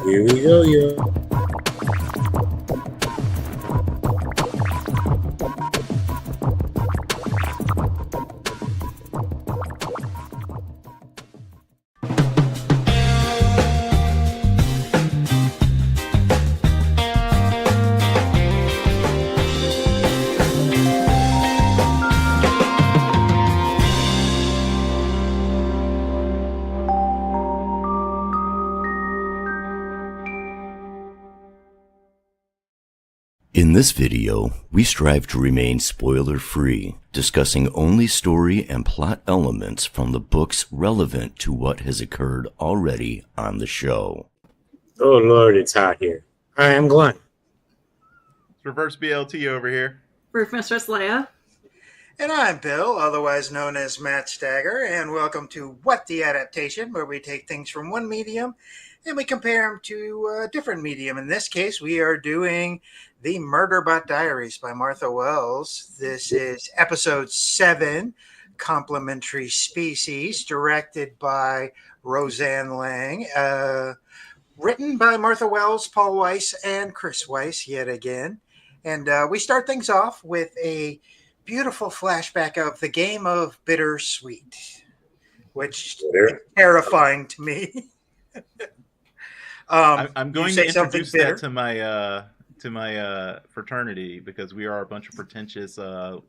Here we go, yo. In this video, we strive to remain spoiler-free, discussing only story and plot elements from the books relevant to what has occurred already on the show. Oh, Lord, it's hot here. Hi, I'm Glenn. It's reverseBLT over here. Roof Mistress Leia. And I'm Bill, otherwise known as Matt Stagger, and welcome to What the Adaptation, where we take things from one medium and we compare them to a different medium. In this case, we are doing The MURDERBOT Diaries by Martha Wells. This is episode 7, Complementary Species, directed by Roseanne Lang, written by Martha Wells, Paul Weiss, and Chris Weiss yet again. And we start things off with a beautiful flashback of the game of bittersweet, which is terrifying to me. I'm going to introduce that to my fraternity because we are a bunch of pretentious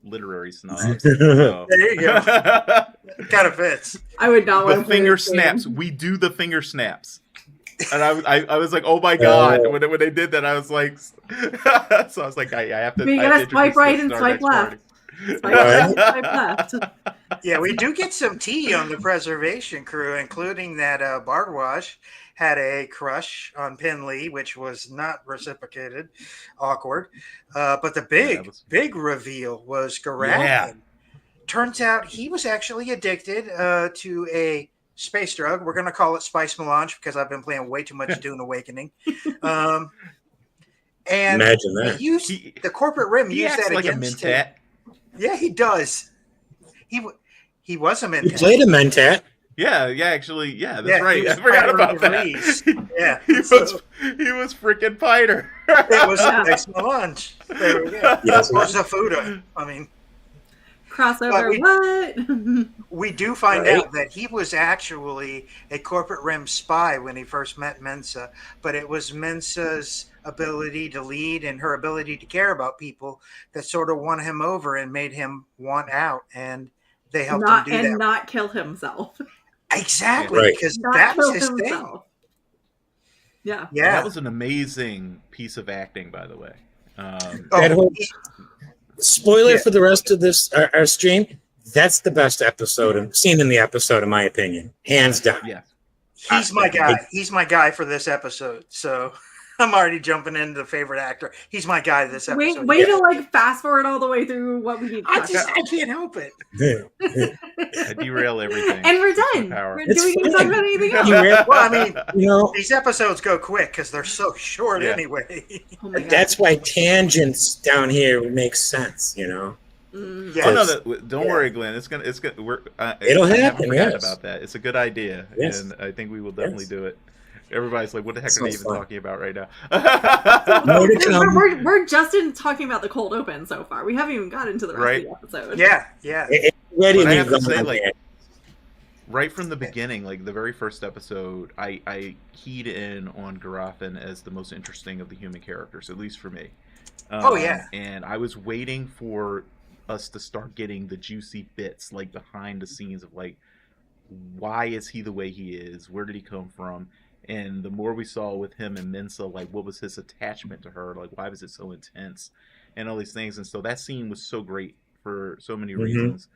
literary snobs. So. There you go. Kind of fits. I would not want the to finger snaps. We do the finger snaps. And I was like, oh my god! When they did that, I was like, so I was like, I have to. You gotta swipe right and swipe left. Swipe left. Yeah, we do get some tea on the preservation crew, including that Bardwash had a crush on Penley, which was not reciprocated. Awkward. But the big reveal was Garat. Yeah. Turns out he was actually addicted to a space drug. We're going to call it Spice Melange because I've been playing way too much Dune Awakening. And imagine that. The corporate rim used that like against a him. mentat. Yeah, he does. He was a mentat. You played a mentat. Yeah, actually, that's right. I forgot about that. Yeah, he was freaking Piter. It was Spice Melange. There we go. Yes, or Zafuda. I mean, crossover. What? We do find out that he was actually a corporate rim spy when he first met Mensa, but it was Mensa's ability to lead and her ability to care about people that sort of won him over and made him want out, and they helped him do that. And not kill himself. Exactly, because that was his thing. Yeah. That was an amazing piece of acting, by the way. Spoiler for the rest of this our stream. That's the best scene in the episode, in my opinion, hands down. Yeah, he's my guy. He's my guy for this episode. So I'm already jumping into the favorite actor. He's my guy this episode. Wait to fast forward all the way through what we need to talk about. I can't help it. I derail everything. And we're done. Do we need to talk about anything else? Well, I mean, these episodes go quick because they're so short anyway. Oh my God. That's why tangents down here make sense, Yeah. Oh no! Don't worry, Glenn. It's gonna. It'll happen. About that. It's a good idea, and I think we will definitely do it. Everybody's like, "What the heck are they even talking about right now?" We're just talking about the cold open so far. We haven't even got into the rest of the episode. Yeah. Ready I have to say, right from the beginning, the very first episode, I keyed in on Garothin as the most interesting of the human characters, at least for me. And I was waiting for us to start getting the juicy bits, behind the scenes of why is he the way he is? Where did he come from? And the more we saw with him and Mensa, what was his attachment to her? Why was it so intense? And all these things. And so that scene was so great for so many reasons.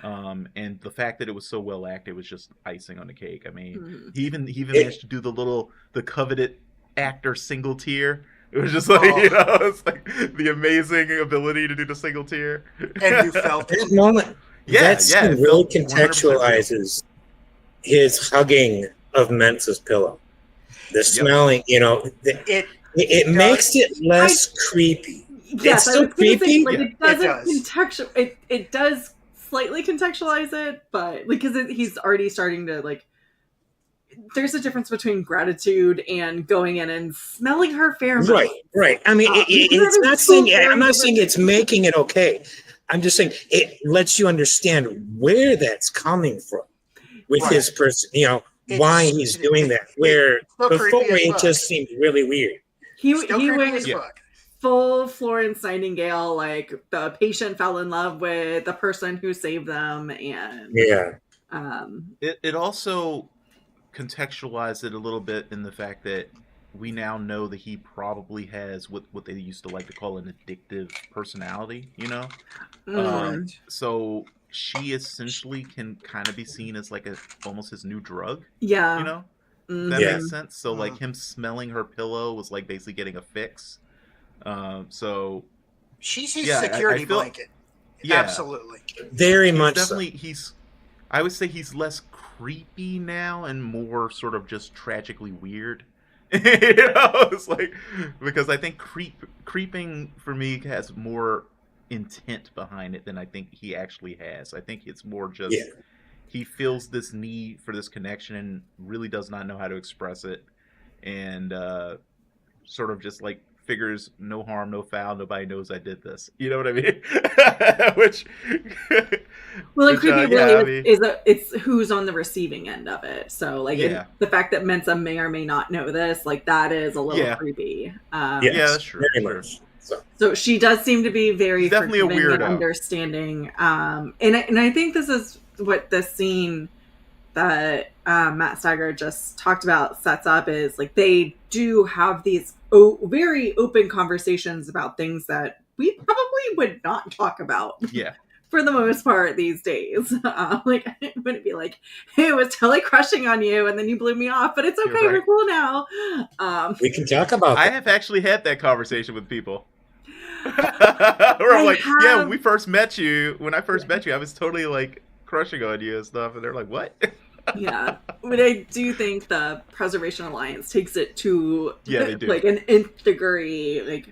And the fact that it was so well acted was just icing on the cake. I mean, he even managed to do the coveted actor single tear. It was just it's the amazing ability to do the single tear. And you felt that moment. That scene really contextualizes his hugging of Mensa's pillow. The smelling, it makes it less creepy. Yes, it's still creepy. It does slightly contextualize it, but because he's already starting to there's a difference between gratitude and going in and smelling her pheromones. Right. I mean, it's not saying. I'm not saying it's making it okay. I'm just saying it lets you understand where that's coming from with his person. Why he's doing that. Where before it just seemed really weird. He went full Florence Nightingale, like the patient fell in love with the person who saved them, and it also contextualized it a little bit in the fact that we now know that he probably has what they used to like to call an addictive personality, so she essentially can kind of be seen as like almost his new drug, that makes sense. So like him smelling her pillow was like basically getting a fix. So she's his security blanket. Absolutely, very much. Definitely, I would say he's less creepy now and more sort of just tragically weird. It's like, because I think creeping for me has more intent behind it than I think he actually has. I think it's more just he feels this need for this connection and really does not know how to express it, and sort of just like figures no harm, no foul, nobody knows I did this. You know what I mean? Creepy really it's who's on the receiving end of it. So like the fact that Mensa may or may not know this, like that is a little creepy. That's true. Very much. So she does seem to be very definitely a weirdo and understanding. And I think this is what this scene that Matt Steiger just talked about sets up is like they do have these very open conversations about things that we probably would not talk about. For the most part these days. Like it wouldn't be like, hey, I was totally crushing on you and then you blew me off, but it's okay, we're cool now. We can talk about that. I have actually had that conversation with people. Where I'm like, when I first met you, I was totally like crushing on you and stuff, and they're like, what? But I do think the Preservation Alliance takes it to they do. Like an nth degree, like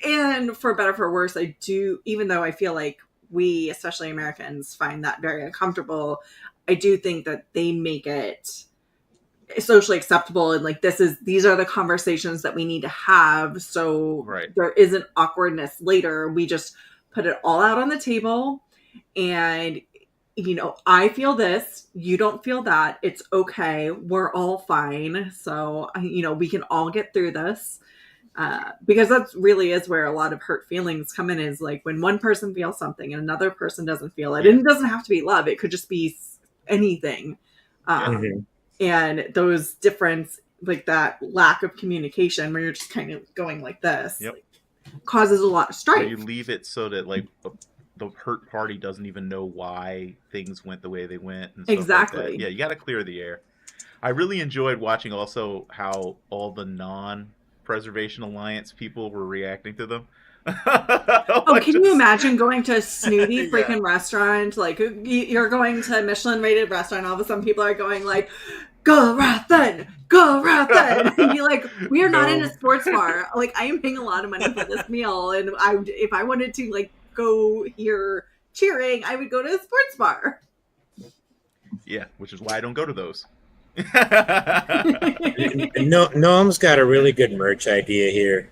and for better for worse, I do, even though I feel like we, especially Americans, find that very uncomfortable, I do think that they make it socially acceptable and like these are the conversations that we need to have, so there isn't awkwardness later. We just put it all out on the table, and I feel this, you don't feel that, it's okay, we're all fine, so we can all get through this. Because that really is where a lot of hurt feelings come in, is like when one person feels something and another person doesn't feel it. And it doesn't have to be love. It could just be anything. And those difference, like that lack of communication where you're just kind of going like this, causes a lot of strife. Where you leave it so that like the hurt party doesn't even know why things went the way they went. And stuff like that. Yeah, you got to clear the air. I really enjoyed watching also how all the Preservation Alliance people were reacting to them. Can you imagine going to a snooty freaking restaurant, like you're going to a Michelin rated restaurant, all of a sudden people are going like, go Rathan, and be like, we are not in a sports bar, like I am paying a lot of money for this meal, and if I wanted to like go hear cheering, I would go to a sports bar. Which is why I don't go to those. Noam's got a really good merch idea here.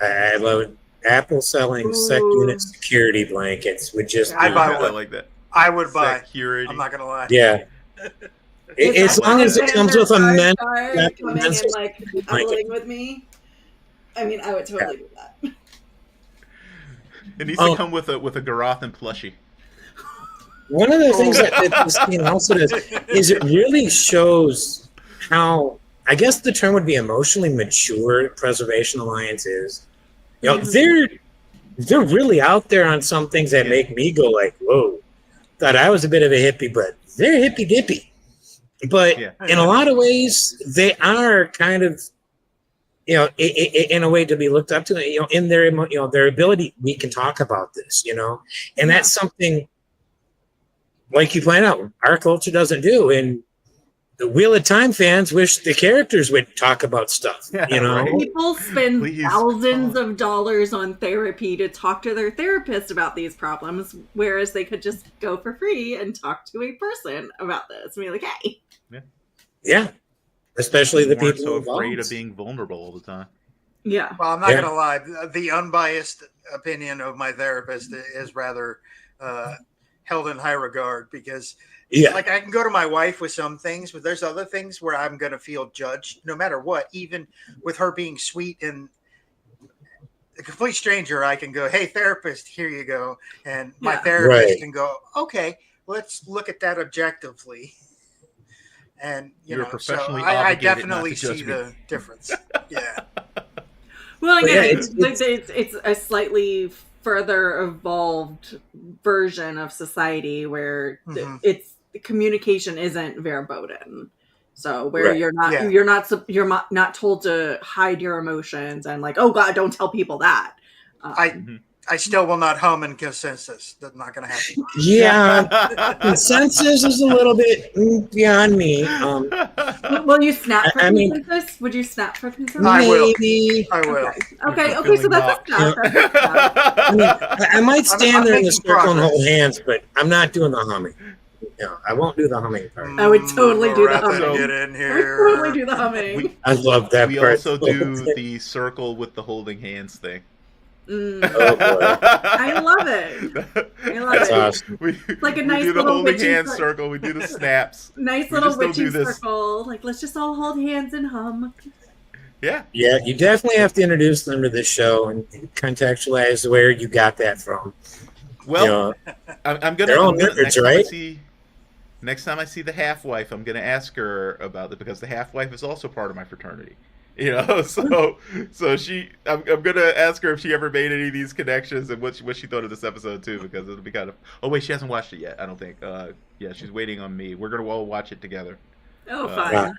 I love it. Apple selling sec unit security blankets would just I like that. I would buy security. I'm not gonna lie. As long as it comes with a men's coming and like cuddling with me, I mean, I would totally do that. It needs to come with a Garathan plushie. One of the things that this scene also does is it really shows how, I guess the term would be emotionally mature Preservation Alliance is. They're really out there on some things that make me go like, whoa. Thought I was a bit of a hippie, but they're hippy dippy. But in a lot of ways, they are kind of, in a way to be looked up to. In their, their ability, we can talk about this, and that's something. Like you point out, our culture doesn't do, and the Wheel of Time fans wish the characters would talk about stuff. People spend thousands of dollars on therapy to talk to their therapist about these problems, whereas they could just go for free and talk to a person about this. And be like, hey. Yeah, especially the weren't people so afraid involved. of being vulnerable all the time. Yeah. Well, I'm not going to lie. The unbiased opinion of my therapist is rather held in high regard because, like, I can go to my wife with some things, but there's other things where I'm going to feel judged no matter what. Even with her being sweet and a complete stranger, I can go, "Hey, therapist, here you go," and my therapist can go, "Okay, let's look at that objectively." And You're know, professionally so I obligated definitely not to judge see me. the difference. Yeah. Well, again, yeah, it's a slightly further evolved version of society where it's communication isn't verboten. So where you're not told to hide your emotions and like, oh God, don't tell people that. I still will not hum in consensus. That's not going to happen. Yeah, consensus is a little bit beyond me. Will you snap for consensus? Would you snap for consensus? Maybe. I will. Okay, so that's a snap. I might stand there in the circle and hold hands, but I'm not doing the humming. No, I won't do the humming part. I would totally do the humming. Get in here. I would totally do the humming. I love that we part. Also do the circle with the holding hands thing. Oh boy. I love it. That's awesome. It's like a nice we do the little holding witchy hands circle. We do the snaps. Nice little witchy circle. Like, let's just all hold hands and hum. Yeah. Yeah, you definitely have to introduce them to this show and contextualize where you got that from. Well, I'm gonna. They're all nerds, right? Next time I see the half-wife, I'm gonna ask her about it because the half-wife is also part of my fraternity. So I'm gonna ask her if she ever made any of these connections and what she thought of this episode too, because it'll be kind of. Oh wait, she hasn't watched it yet. I don't think. Yeah, she's waiting on me. We're gonna all watch it together. Oh, fine.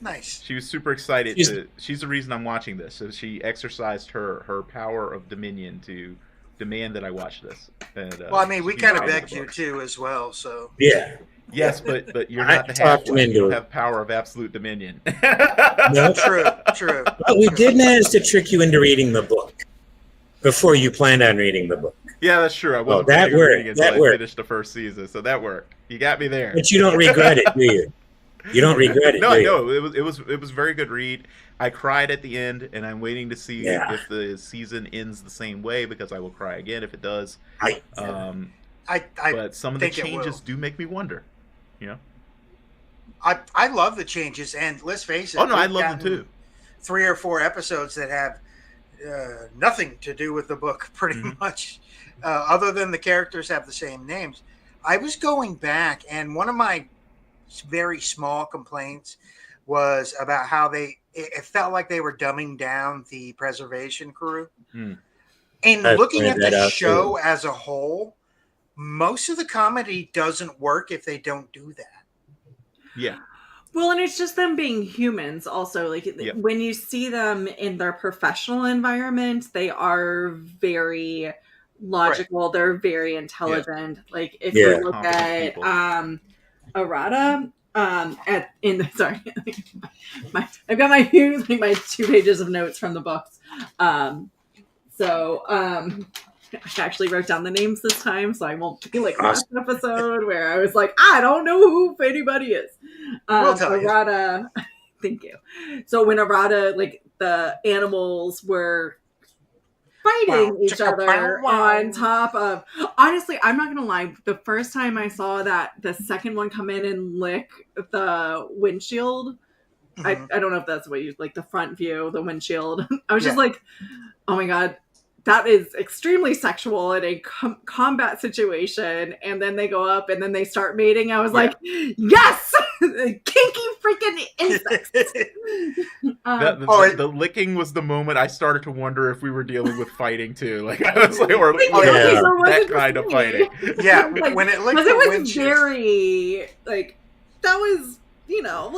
Nice. She was super excited. She's the reason I'm watching this. So she exercised her power of dominion to demand that I watch this. And, well, I mean, we kind of begged you too, as well. So yeah. Yes, but you're not the half-wife. You don't have power of absolute dominion. No, true. But we did manage to trick you into reading the book before you planned on reading the book. Yeah, that's true. I wasn't that worked. Until I finished the first season, so that worked. You got me there. But you don't regret it, do you? You don't regret it. No, do I you? know it was a very good read. I cried at the end, and I'm waiting to see if the season ends the same way because I will cry again if it does. But some of the changes do make me wonder. I love the changes, and let's face it. Oh no, I love them too. 3 or 4 episodes that have nothing to do with the book, pretty much, other than the characters have the same names. I was going back, and one of my very small complaints was about how it felt like they were dumbing down the preservation crew. And looking at the show as a whole, most of the comedy doesn't work if they don't do that. Yeah. Well, and it's just them being humans also. Like, when you see them in their professional environment, they are very logical. Right. They're very intelligent. Yeah. Like, if you look at Arata, sorry, I've got my 2 pages of notes from the books. I actually wrote down the names this time, so I won't be like last episode where I was like, I don't know who anybody is. Arata, thank you. So when Arata, like, the animals were fighting each other on top of, honestly, I'm not gonna lie, the first time I saw that the second one come in and lick the windshield, I don't know if that's what you like, the front view, the windshield. I was just like, oh my god, that is extremely sexual in a combat situation. And then they go up and then they start mating. I was like, yes, kinky freaking insects. The licking was the moment I started to wonder if we were dealing with fighting too. Like, I was like, that kind of fighting. Yeah, like, when it licked, it was very like, that was, like, oh,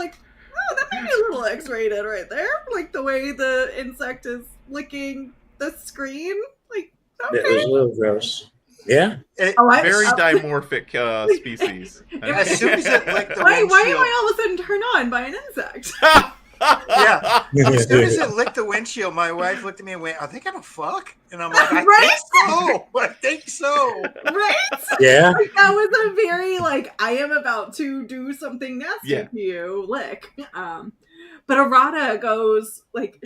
that might be a little X-rated right there. Like the way the insect is licking the screen, like, okay. It was a little gross. Yeah. Very dimorphic species. As soon as it licked the why am I all of a sudden turned on by an insect? Yeah. As soon as it licked the windshield, my wife looked at me and went, "Are they gonna fuck?" And I'm like, "I think so. I think so." Right? Yeah. Like, that was a very like, I am about to do something nasty to you, lick. But Arata goes like,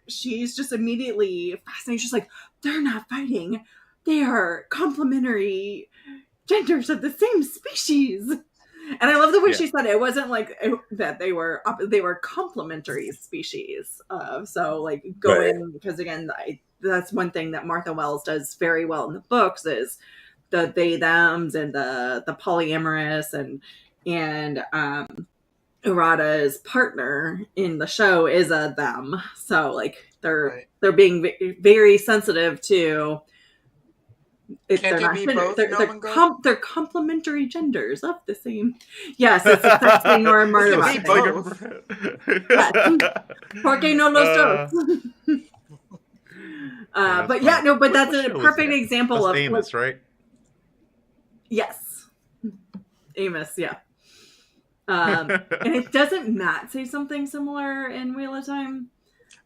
she's just immediately fascinated. She's like, they're not fighting; they are complementary genders of the same species. And I love the way she said it. It wasn't like that they were complementary species. So like going, because again, that's one thing that Martha Wells does very well in the books is the they thems and the polyamorous and Urata's partner in the show is a them. So like they're being very sensitive to. Can't they be both? They're complementary genders of the same. Yes, it's a sexting or a murder bot. Porque no los dos. But yeah, no, but that's a perfect example of Amos, right? Yes, Amos. Yeah. And it doesn't Matt say something similar in Wheel of Time?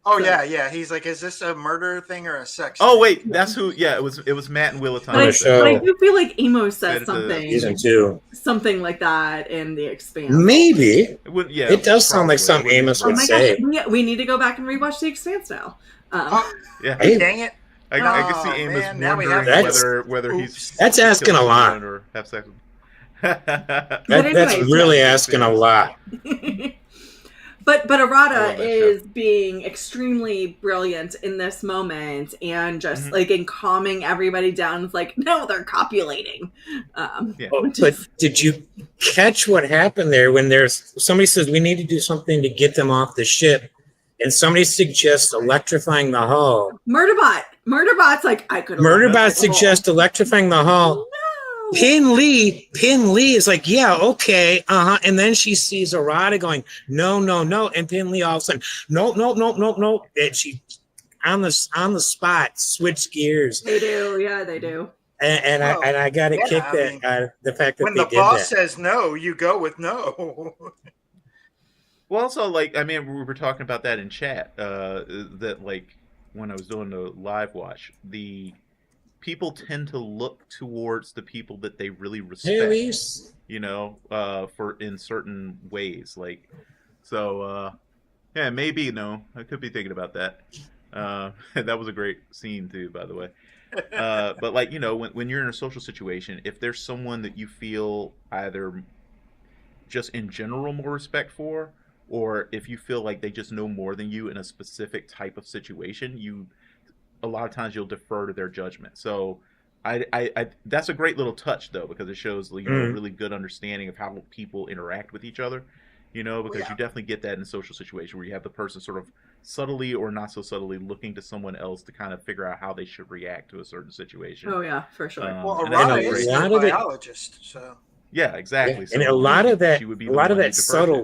Oh yeah. He's like, "Is this a murder thing or a sex?" Oh wait, that's who. Yeah, it was Matt and Wheel of Time. But I do feel like Amos said season 2, something like that in The Expanse. Maybe. It does sound like something Amos would say. Gosh, we need to go back and rewatch The Expanse now. Hey, dang it! I can see Amos wondering whether he's that's asking a lot. Or have sex with that's really asking a lot. But Arata is being extremely brilliant in this moment and just like in calming everybody down. It's like, no, they're copulating. But did you catch what happened there when somebody says we need to do something to get them off the ship, and somebody suggests electrifying the hull? Murderbot's like, I could. Murderbot suggests electrifying the hull. Pin Lee is like, yeah, okay, and then she sees Arata going, no, and Pin Lee all of a sudden, no, and she on the spot switch gears. They do, yeah, they do. And I got to kick that the fact that when they the boss says no, you go with no. Well, also, like, I mean, we were talking about that in chat. That like when I was doing the live watch, the people tend to look towards the people that they really respect, for in certain ways. Like, so, yeah, maybe, I could be thinking about that. That was a great scene too, by the way. But like, when you're in a social situation, if there's someone that you feel either just in general more respect for, or if you feel like they just know more than you in a specific type of situation, a lot of times you'll defer to their judgment. So I that's a great little touch though, because it shows a really good understanding of how people interact with each other, because you definitely get that in a social situation where you have the person sort of subtly or not so subtly looking to someone else to kind of figure out how they should react to a certain situation. Oh yeah, for sure. Well, Arata is a biologist, so yeah, exactly. Yeah. And a lot of that subtle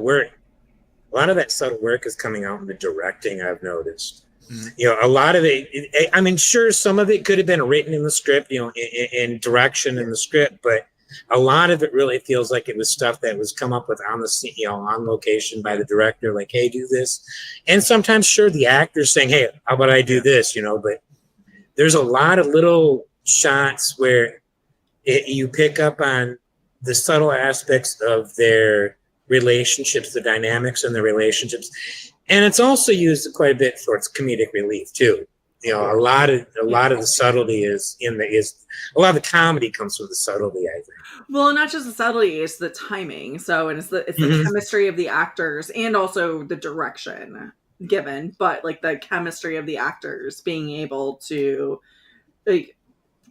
work is coming out in the directing, I've noticed. Mm-hmm. A lot of it, I mean, sure, some of it could have been written in the script, in direction in the script, but a lot of it really feels like it was stuff that was come up with on the on location by the director, like, hey, do this. And sometimes, sure, the actor's saying, hey, how about I do this, but there's a lot of little shots where you pick up on the subtle aspects of their relationships, the dynamics in the relationships. And it's also used quite a bit for its comedic relief too. A lot of the subtlety is a lot of the comedy comes from the subtlety, I think. Well, not just the subtlety, it's the timing. So, and it's the chemistry of the actors and also the direction given, but like the chemistry of the actors being able to like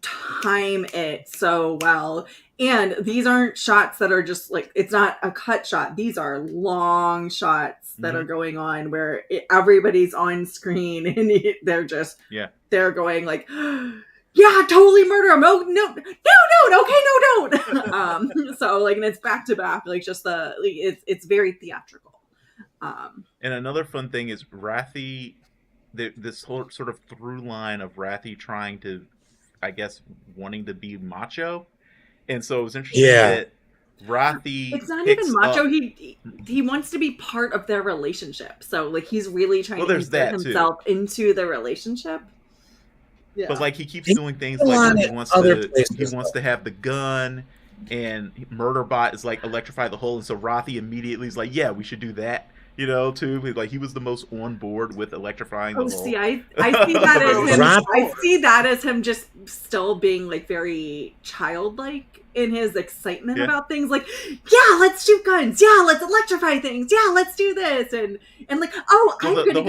time it so well. And these aren't shots that are just like, it's not a cut shot. These are long shots that are going on where everybody's on screen and they're going like, yeah, totally murder him. Oh, no, okay, no, don't. So like, and it's back to back, like just it's very theatrical. And another fun thing is Rathi, this whole sort of through line of Rathi trying to, I guess, wanting to be macho. And so it was interesting that Rothy. It's not even macho. He wants to be part of their relationship. So like he's really trying to insert himself into the relationship. Yeah. But like he keeps doing things like he wants to have the gun, and Murderbot is like electrify the hole, and so Rothy immediately is like, yeah, we should do that. You know, too. Like he was the most on board with electrifying the hole. See, I see that as him. I see that as him just still being like very childlike in his excitement about things. Like, yeah, let's shoot guns. Yeah, let's electrify things. Yeah, let's do this. And like, oh, I'm gonna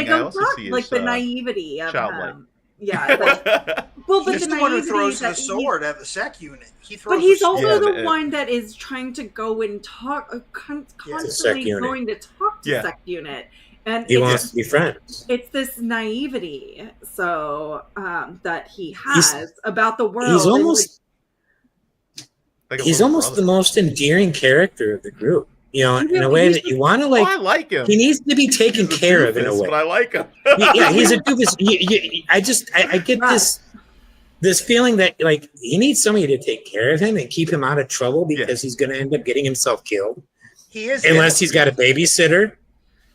go talk. Like the naivety of him. Yeah. But he's the one who throws the sword at the sec unit. But he's also the one that is trying to go and talk, constantly going to talk to sec unit. And he wants to be friends. It's this naivety, so that he has about the world. He's almost the most endearing character of the group. You know, in a way that you want to like. I like him. He needs to be taken care of in a way. But I like him. Yeah, he's a doofus. I get this feeling that like he needs somebody to take care of him and keep him out of trouble because he's going to end up getting himself killed. He is unless he's got a babysitter.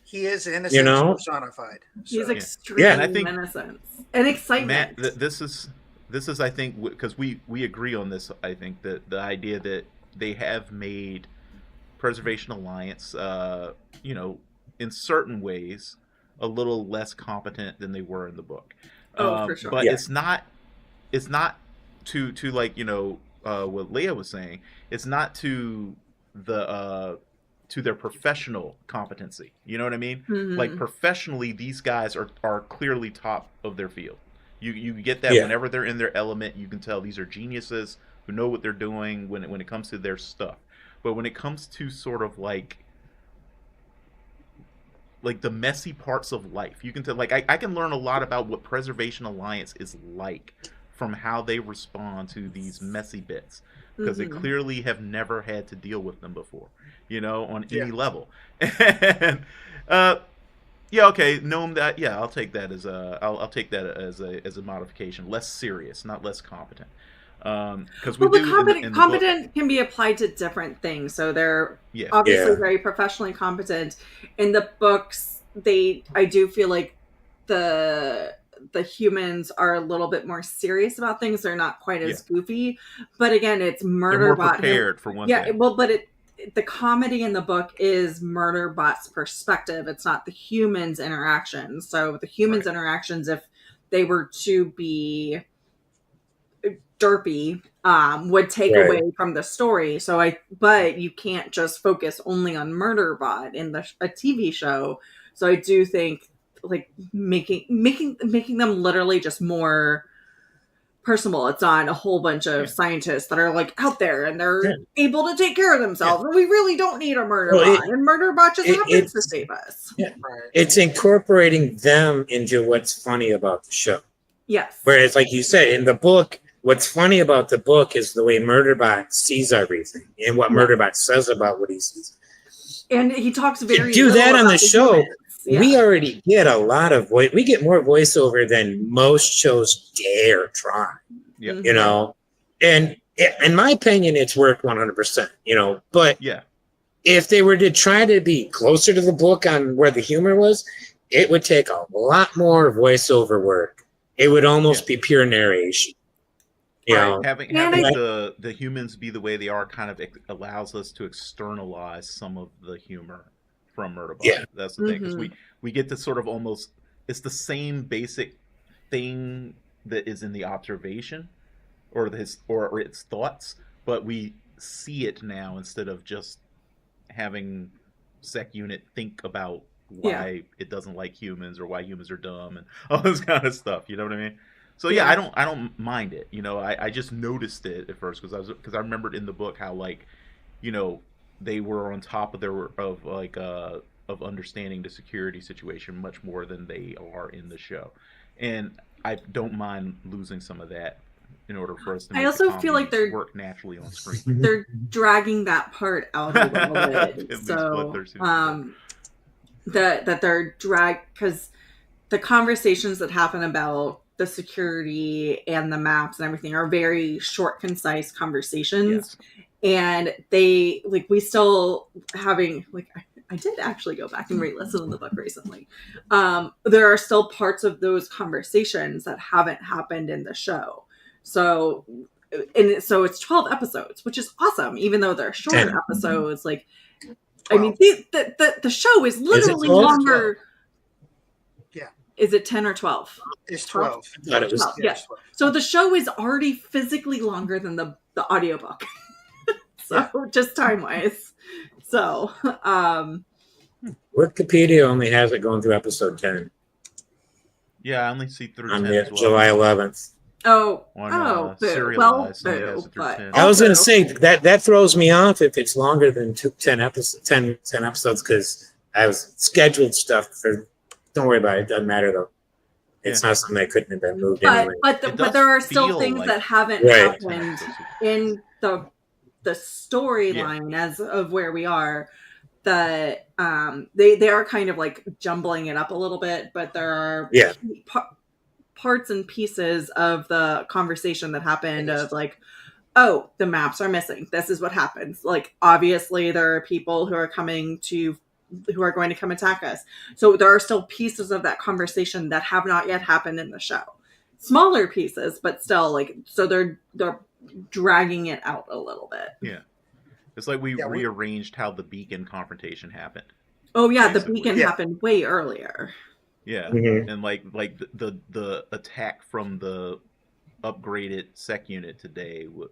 He is innocent personified. So. He's extremely innocent and excitement. Matt, this is I think because we agree on this. I think that the idea that they have made Preservation Alliance, you know, in certain ways, a little less competent than they were in the book. For sure. But it's not to like, you know, what Leah was saying. It's not to their professional competency. You know what I mean? Mm-hmm. Like professionally, these guys are clearly top of their field. You get that whenever they're in their element. You can tell these are geniuses who know what they're doing when it comes to their stuff. But when it comes to sort of like the messy parts of life, you can tell, like, I can learn a lot about what Preservation Alliance is like from how they respond to these messy bits, because they clearly have never had to deal with them before, you know, on any level. And Gnome, that I'll take that as I'll take that as a modification, less serious, not less competent. Because competent can be applied to different things. So they're obviously very professionally competent. In the books, I do feel like the humans are a little bit more serious about things. They're not quite as goofy. But again, it's Murderbot. They're more prepared for one thing. Yeah, well, but the comedy in the book is Murderbot's perspective. It's not the humans' interactions. So the humans' interactions, if they were to be derpy, would take away from the story. But you can't just focus only on Murderbot in a TV show. So I do think like making them literally just more personable. It's on a whole bunch of scientists that are like out there and they're able to take care of themselves. And we really don't need a Murderbot. And Murderbot just happens to save us. Yeah. It's incorporating them into what's funny about the show. Yes. Whereas, like you said, in the book, what's funny about the book is the way Murderbot sees everything and what Murderbot says about what he sees. And he talks very. To do that on the show, we already get a lot of voice. We get more voiceover than most shows dare try. Yeah. You know, and in my opinion, it's worked 100%. You know, but if they were to try to be closer to the book on where the humor was, it would take a lot more voiceover work. It would almost be pure narration. You know? Having the humans be the way they are kind of allows us to externalize some of the humor from Murderbot. Yeah. That's the thing, because we get to sort of almost, it's the same basic thing that is in the observation or its thoughts, but we see it now instead of just having Sec Unit think about why it doesn't like humans or why humans are dumb and all this kind of stuff. You know what I mean? So I don't mind it. You know, I just noticed it at first because I remembered in the book how, like, you know, they were on top of understanding the security situation much more than they are in the show, and I don't mind losing some of that in order for us to. I also feel like they're work naturally on screen. They're dragging that part out a little bit. So that they're because the conversations that happen about the security and the maps and everything are very short, concise conversations. and they like we still having like I did actually go back and re-listen to the book recently. There are still parts of those conversations that haven't happened in the show. So it's 12 episodes, which is awesome, even though they're shorter episodes. Like, 12. I mean, the show is literally longer. Yeah. Is it 10 or 12? It's 12. 12. It was 12. Yeah. So the show is already physically longer than the audiobook. So just time-wise. So, Wikipedia only has it going through episode 10. Yeah, I only see through on 10 as well. July 11th. Serialized, I was going to say that throws me off if it's longer than 10 episodes because I was scheduled stuff for. Don't worry about it. It doesn't matter though. It's not something that couldn't have been moved anyway. But there are still things that haven't happened in the storyline as of where we are. That they are kind of like jumbling it up a little bit, but there are parts and pieces of the conversation that happened of like, oh, the maps are missing. This is what happens. Like, obviously there are people who are going to come attack us. So there are still pieces of that conversation that have not yet happened in the show. Smaller pieces, but still like, so they're dragging it out a little bit. Yeah. It's like we rearranged how the Beacon confrontation happened. Oh yeah, basically. The Beacon happened way earlier. Yeah, and like the attack from the upgraded sec unit today, well,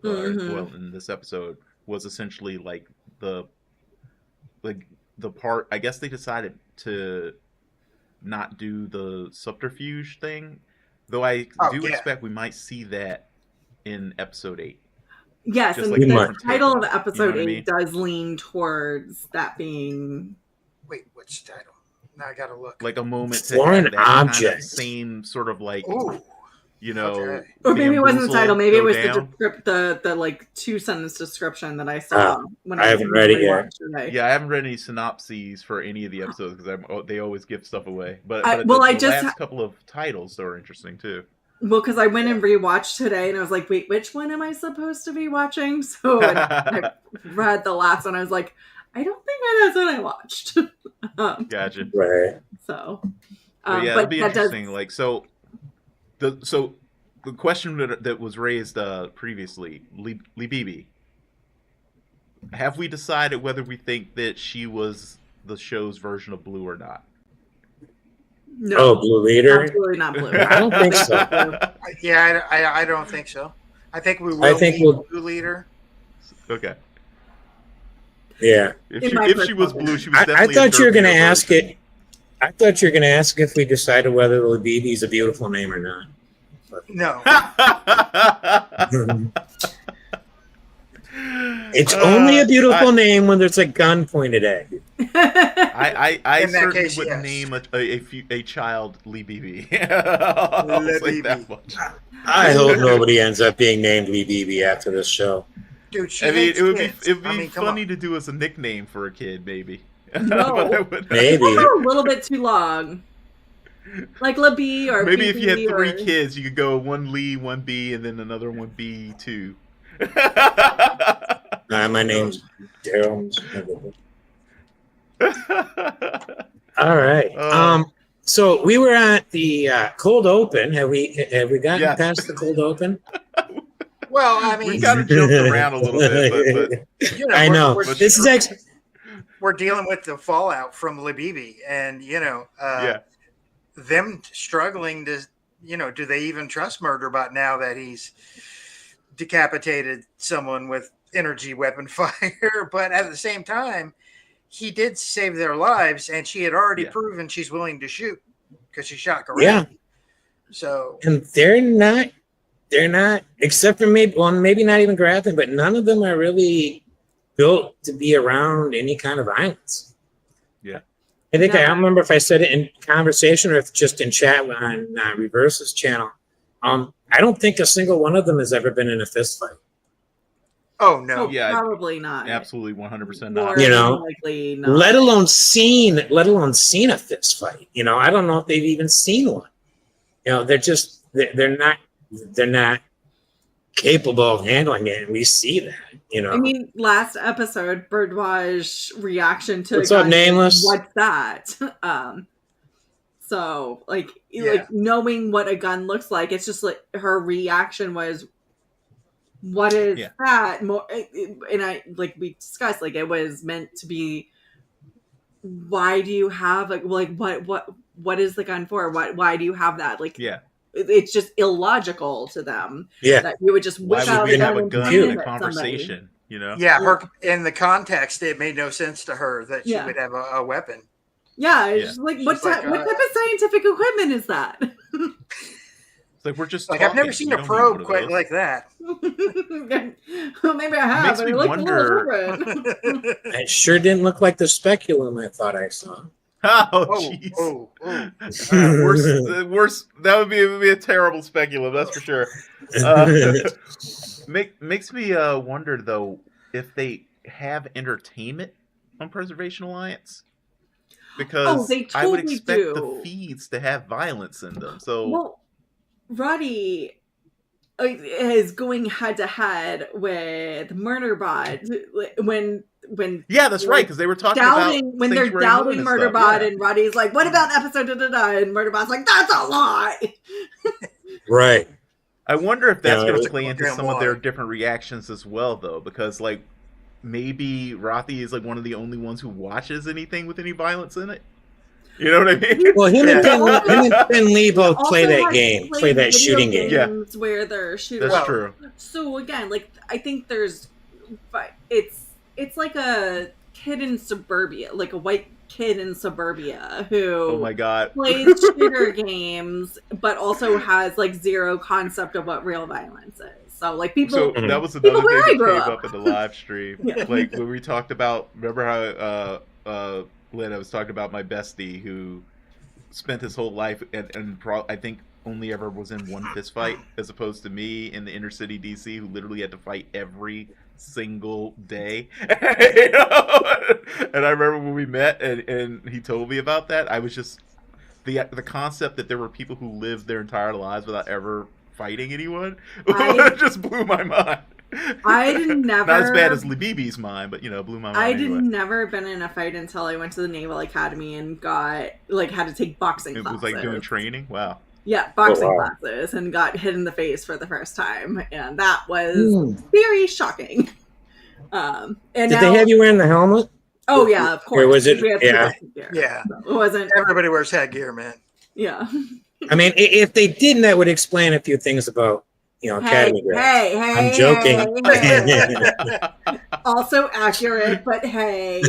in this episode, was essentially like the part. I guess they decided to not do the subterfuge thing, though I expect we might see that in episode 8. Yes, and the title of episode 8 does lean towards that being. Wait, which title? Now I gotta look. Like a moment to foreign have that object. Kind of same sort of like, you know, or maybe it wasn't the title. Maybe it was the like 2-sentence description that I saw when I haven't read it yet. Yeah, I haven't read any synopses for any of the episodes because they always give stuff away. But I just last couple of titles are interesting too. Well, because I went and rewatched today, and I was like, "Wait, which one am I supposed to be watching?" So I read the last one. I was like, "I don't think that's what I watched." Gotcha. Right. So, but it'd be interesting. Like, so the question that was raised previously, Lee Beebe, have we decided whether we think that she was the show's version of Blue or not? No. Oh, Blue Leader? Absolutely not Blue. I don't think so. I don't think so. I think we will be Blue Leader. Okay. Yeah. If she was Blue, she was definitely I thought you were going to ask it. I thought you were going to ask if we decided whether Lebeebe is a beautiful name or not. No. It's only a beautiful name when there's a gun pointed at you. I certainly wouldn't name a child Lee Beebe. I'll say that much. I hope nobody ends up being named Lee Beebe after this show. Dude, it would be funny to do as a nickname for a kid, maybe. No, maybe a little bit too long. Like LeB or maybe if you had 3 kids, you could go one Lee, one B, and then another one B2. My name's Daryl. All right. So we were at the cold open. Have we gotten past the cold open? Well, I mean, we kind of jumped around a little bit, but you know, I know this is actually we're dealing with the fallout from Lebeebe, and them struggling to, do they even trust Murderbot now that he's decapitated someone with energy weapon fire? But at the same time, he did save their lives, and she had already proven she's willing to shoot because she shot Gorilla. Yeah. So, and they're not, except for maybe not even Grafton, but none of them are really built to be around any kind of violence. Yeah. I think I don't remember if I said it in conversation or if just in chat on Reverse's channel. I don't think a single one of them has ever been in a fist fight. Oh no! Yeah, probably not. Absolutely, 100% not. Likely not. Let alone seen a fist fight. I don't know if they've even seen one. They're not capable of handling it, and we see that. I mean, last episode, Birdwatch's reaction to what's up, Nameless? What's that? So like knowing what a gun looks like, it's just like her reaction was, "What is that?" More, and I like we discussed, like it was meant to be. Why do you have what is the gun for? Why do you have that? Like, it's just illogical to them. Yeah, that you would just whip out a gun in a conversation. In the context, it made no sense to her that she would have a weapon. Yeah, it's like what type of scientific equipment is that? It's like we're just like I've never seen a probe quite like that. Well, maybe I have. It makes me wonder. It sure didn't look like the speculum I thought I saw. Oh, jeez. Worse. That would be a terrible speculum. That's for sure. Makes me wonder though if they have entertainment on Preservation Alliance. Because they totally I would expect do. the feeds to have violence in them. So Roddy is going head to head with Murderbot when that's right, because they were talking about when they're doubting Murderbot, and Roddy's like, "What about episode da-da-da?" And Murderbot's like, "That's a lie." Right. I wonder if that's going to play into some of their different reactions as well, though, because like maybe Rothy is like one of the only ones who watches anything with any violence in it. You know what I mean? Well, him and Ben Lee both play that game, play that shooting game. Yeah, where they're shooting. That's true. So again, like I think there's, it's like a kid in suburbia, like a white kid in suburbia who oh my god plays shooter games, but also has like zero concept of what real violence is. So like people. So that was another thing that came up in the live stream. Like when we talked about, remember how Lynn, I was talking about my bestie who spent his whole life and I think only ever was in one fist fight, as opposed to me in the inner city DC, who literally had to fight every single day. You know? And I remember when we met and he told me about that, I was just the concept that there were people who lived their entire lives without ever fighting anyone just blew my mind. I never, not as bad as Libibi's mind, but blew my mind. I anyway. Never been in a fight until I went to the Naval Academy and got had to take boxing classes. It was like doing training. Wow. Yeah, boxing classes, and got hit in the face for the first time, and that was very shocking. And did they have you wearing the helmet? Oh yeah, of course. Or was it? Yeah. So it wasn't. Everybody wears headgear, man. Yeah. I mean, if they didn't, that would explain a few things about Academy grades. Hey, I'm joking. Hey. Also accurate, but hey.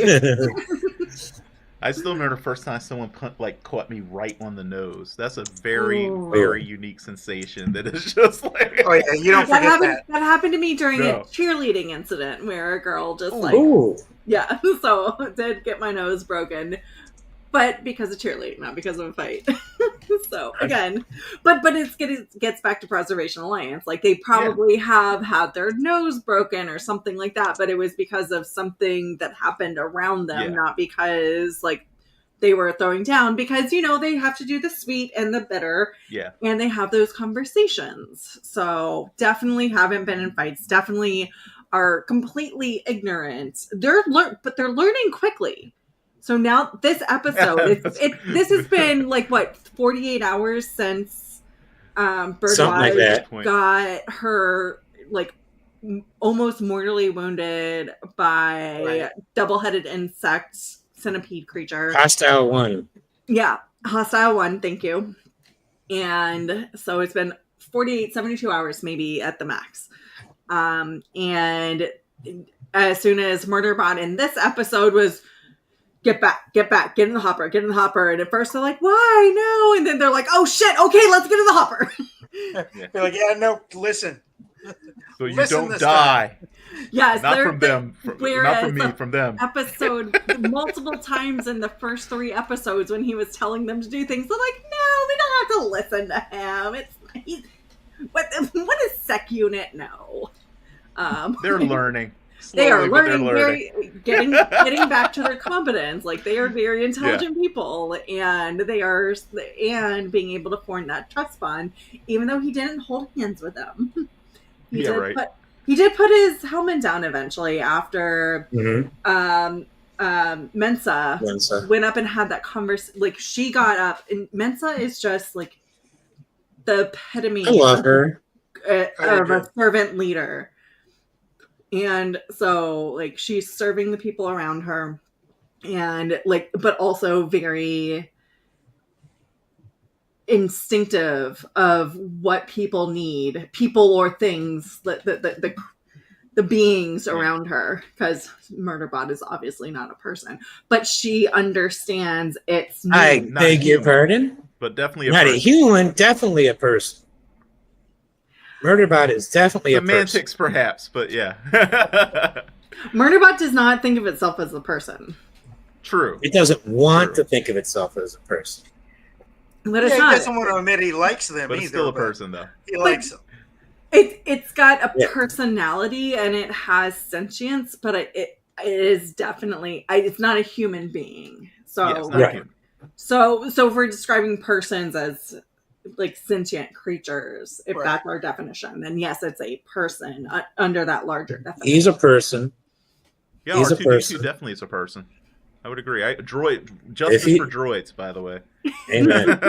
I still remember the first time someone caught me right on the nose. That's a very, very unique sensation. That is just like, oh yeah, you don't forget that. That happened to me during a cheerleading incident where a girl just so did get my nose broken, but because of cheerleading, not because of a fight. So again, but it gets back to Preservation Alliance. Like they probably have had their nose broken or something like that, but it was because of something that happened around them, not because like they were throwing down. Because they have to do the sweet and the bitter, and they have those conversations. So definitely haven't been in fights. Definitely are completely ignorant. But they're learning quickly. So now this episode, this has been like 48 hours since Birdwatch got her like almost mortally wounded by double-headed insect centipede creature. Hostile 1. Yeah, Hostile 1. Thank you. And so it's been 72 hours maybe at the max. And as soon as Murderbot in this episode was. Get back, get in the hopper. And at first they're like, why? No. And then they're like, oh shit, okay, let's get in the hopper. They're like, yeah, no, listen. So you don't die. Yes. Not from them. Not from me, from them. Episode multiple times in the first 3 episodes when he was telling them to do things, they're like, no, we don't have to listen to him. What does Sec Unit know? They're learning. They are learning, getting back to their competence. Like they are very intelligent people, and being able to form that trust bond, even though he didn't hold hands with them. He did put his helmet down eventually after Mensa went up and had that conversation. Like, she got up, and Mensa is just like the epitome. I love her. Of a servant leader. And so, like, she's serving the people around her, and like, but also very instinctive of what people need, people or things, the beings around her, because Murderbot is obviously not a person, but she understands its needs. I beg your pardon? But definitely not a human, definitely a person. Murderbot is definitely semantics, a person. Perhaps, but yeah. Murderbot does not think of itself as a person. True. It doesn't want to think of itself as a person. But it's not. He doesn't want to admit he likes them but either. It's still a person, though. He likes them. It's got a personality and it has sentience, but it is definitely, it's not a human being. So, it's not human. So if we're describing persons as like sentient creatures, if that's our definition, then yes, it's a person under that larger definition. He's a person. Yeah, he's R2-D2 definitely is a person. I would agree. Justice for droids, by the way. Amen.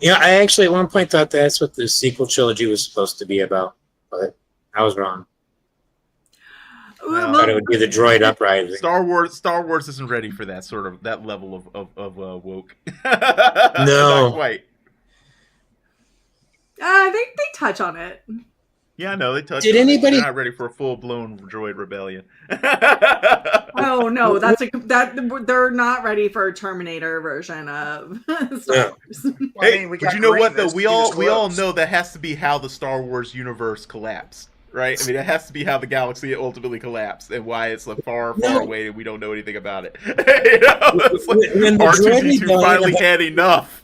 I actually at one point thought that's what the sequel trilogy was supposed to be about, but I was wrong. I thought it would be the droid uprising. Star Wars isn't ready for that level of woke. No, not quite. They touch on it. Yeah, no, they touch. Did anybody? They're not ready for a full-blown droid rebellion. Oh no, they're not ready for a Terminator version of Star Wars. Hey, but you know what though? We all know that has to be how the Star Wars universe collapsed, right? I mean, it has to be how the galaxy ultimately collapsed, and why it's far away and we don't know anything about it. It's like R2-D2 finally had enough.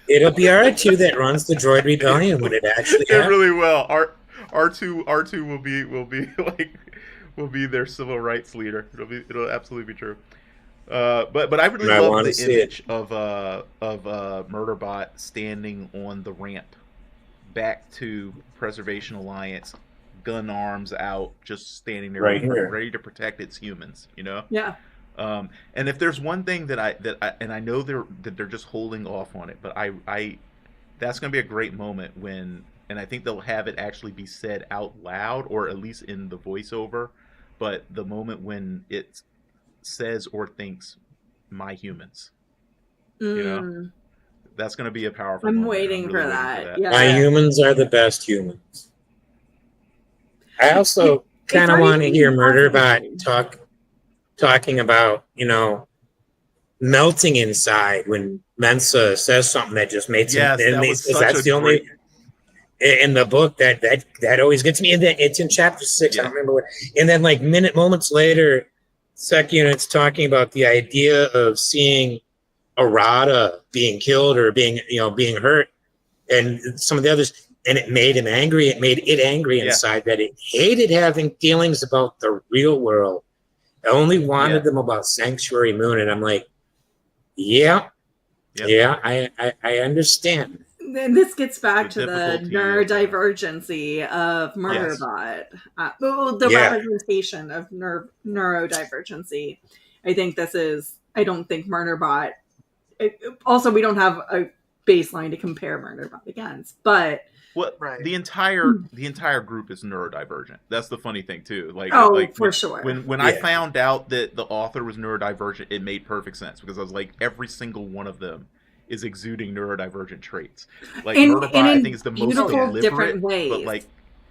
It'll be R2 that runs the droid rebellion when it actually happens. It really will. R2 will be their civil rights leader. It'll absolutely be true. But I really love the image of Murderbot standing on the ramp back to Preservation Alliance, gun arms out, just standing there ready to protect its humans. Yeah. And if there's one thing that I know they're just holding off on it, but I that's going to be a great moment when, and I think they'll have it actually be said out loud, or at least in the voiceover, but the moment when it says or thinks "my humans," that's going to be a powerful. I'm moment. waiting for that. Yeah. My humans are the best humans. I also kind of want to hear Murderbot talking about, melting inside when Mensa says something that just made sense. That's the only in the book that always gets me. And it's in chapter 6. I don't remember what. And then moments later, second, it's talking about the idea of seeing Arata being killed or being hurt, and some of the others. And it made him angry. It made it angry inside that it hated having feelings about the real world. I only wanted them about Sanctuary Moon, and I'm like, I understand. And this gets back to the neurodivergency of Murderbot. The representation of neurodivergency. I think I don't think Murderbot. Also, we don't have a baseline to compare Murderbot against, but. The entire group is neurodivergent. That's the funny thing too. For sure. When I found out that the author was neurodivergent, it made perfect sense, because I was like, every single one of them is exuding neurodivergent traits. Murderbot, I think, is the most deliberate, different ways. But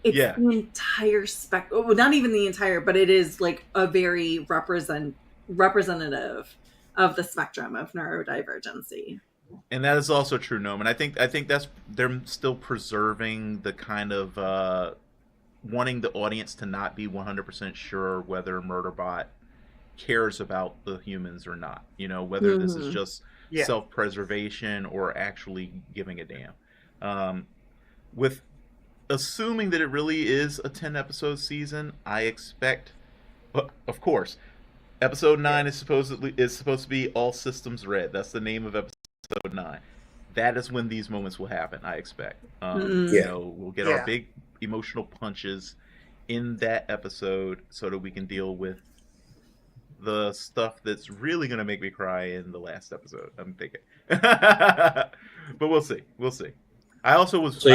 it's the entire spectrum. Well, not even the entire, but it is a very representative of the spectrum of neurodivergency. And that is also true, Noam. And I think that's, they're still preserving the kind of wanting the audience to not be 100% sure whether Murderbot cares about the humans or not. Whether this is just self-preservation or actually giving a damn. With assuming that it really is a 10-episode season, I expect, of course, episode 9 is supposed to be All Systems Red. That's the name of episode 9. that is when these moments will happen. I expect. We'll get our big emotional punches in that episode, so that we can deal with the stuff that's really going to make me cry in the last episode, I'm thinking. But we'll see. I also was. So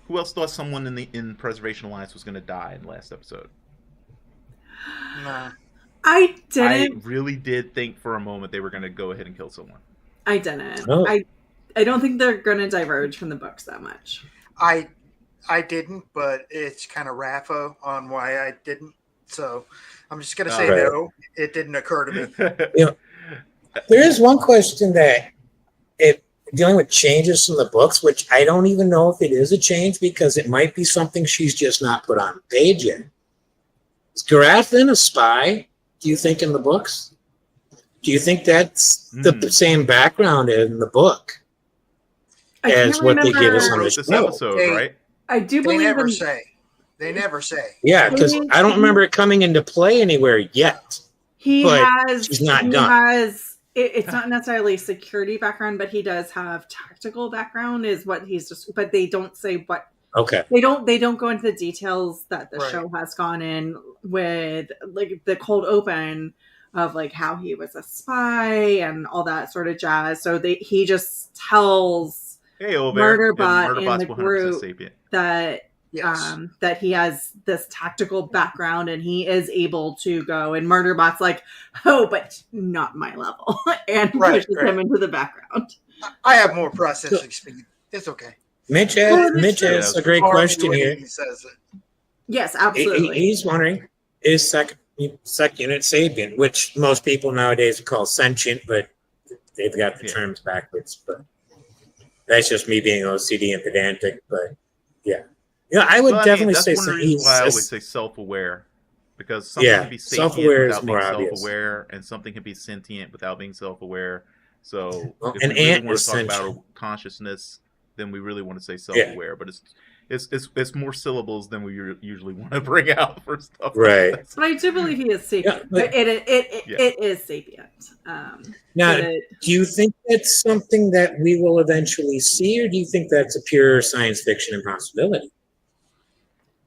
who else thought someone in Preservation Alliance was going to die in the last episode? No. I didn't. I really did think for a moment they were going to go ahead and kill someone. I didn't. Oh. I don't think they're going to diverge from the books that much. I didn't, but it's kind of Rafa on why I didn't. So I'm just going to say no. It didn't occur to me. There is one question that dealing with changes from the books, which I don't even know if it is a change, because it might be something she's just not put on page yet. Is Garrathan a spy, do you think, in the books? Do you think that's the same background in the book as what they give us on the show? Episode, right? I do believe They never say. Yeah, because I don't remember it coming into play anywhere yet. He's not done. It's not necessarily security background, but he does have tactical background, is what he's just. But they don't say what. Okay. They don't go into the details that the show has gone in with, like the cold open of like how he was a spy and all that sort of jazz. So he just tells Murderbot in the group that. Yes. That he has this tactical background and he is able to go, and Murderbot's like, oh, but not my level, and pushes him into the background. I have more processing speed. It's okay. Mitch has a great question here. He says it. Yes, absolutely. He's wondering, is second unit sapient, which most people nowadays would call sentient, but they've got the terms backwards. But that's just me being OCD and pedantic. But yeah. Yeah, I would definitely say that's one reason why I always say self-aware, because something can be sapient without being self-aware, and something can be sentient without being self-aware. So if we really want to talk about our consciousness, then we really want to say self-aware. Yeah. But it's more syllables than we usually want to bring out for stuff. Right. Like but I do believe he is sapient. Yeah, but it is sapient. Now, do you think that's something that we will eventually see, or do you think that's a pure science fiction impossibility?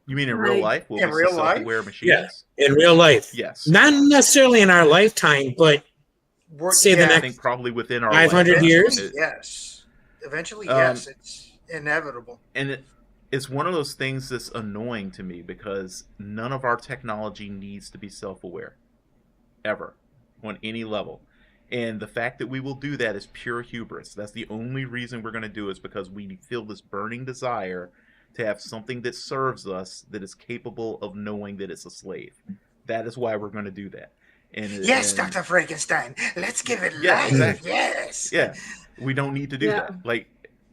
You mean in real life? In real life? Self-aware machines? Yeah, in real life. Yes. Not necessarily in our lifetime, but say the next, I think probably within our 500 years. Yes. Eventually, yes. It's inevitable. And it's one of those things that's annoying to me, because none of our technology needs to be self-aware. Ever. On any level. And the fact that we will do that is pure hubris. That's the only reason we're going to do it, is because we feel this burning desire to have something that serves us that is capable of knowing that it's a slave. That is why we're going to do that. Yes, Dr. Frankenstein. Let's give it life. Exactly. Yes. Yeah. We don't need to do that. Like,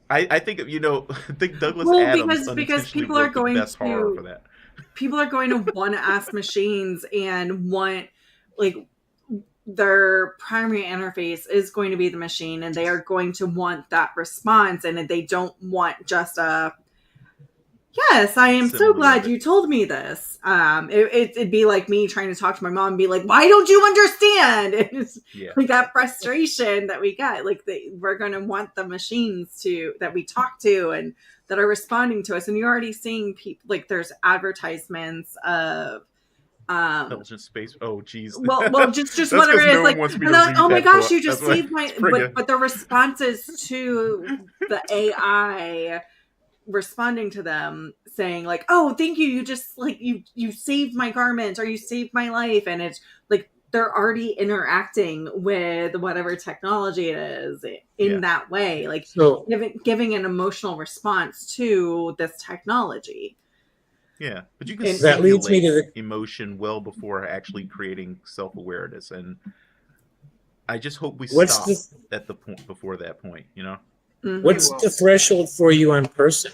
I think, I think Douglas Adams because people are going to people are going to want to ask machines and want, like, their primary interface is going to be the machine, and they are going to want that response, and they don't want just a yes, I am so glad you told me this. It'd be like me trying to talk to my mom and be like, why don't you understand? It's like that frustration that we get. Like, we're going to want the machines that we talk to and that are responding to us. And you're already seeing people, like, there's advertisements of intelligent space. Oh, geez. Well, just whatever it is. Like, oh my gosh, you just saved my. But the responses to the AI responding to them saying like, oh, thank you, you just like you saved my garment, or you saved my life, and it's like they're already interacting with whatever technology it is in that way, like so, giving an emotional response to this technology. Yeah, but you can that leads me to the emotion well before actually creating self-awareness, and I just hope we stop at the point before that point, What's the threshold for you on person?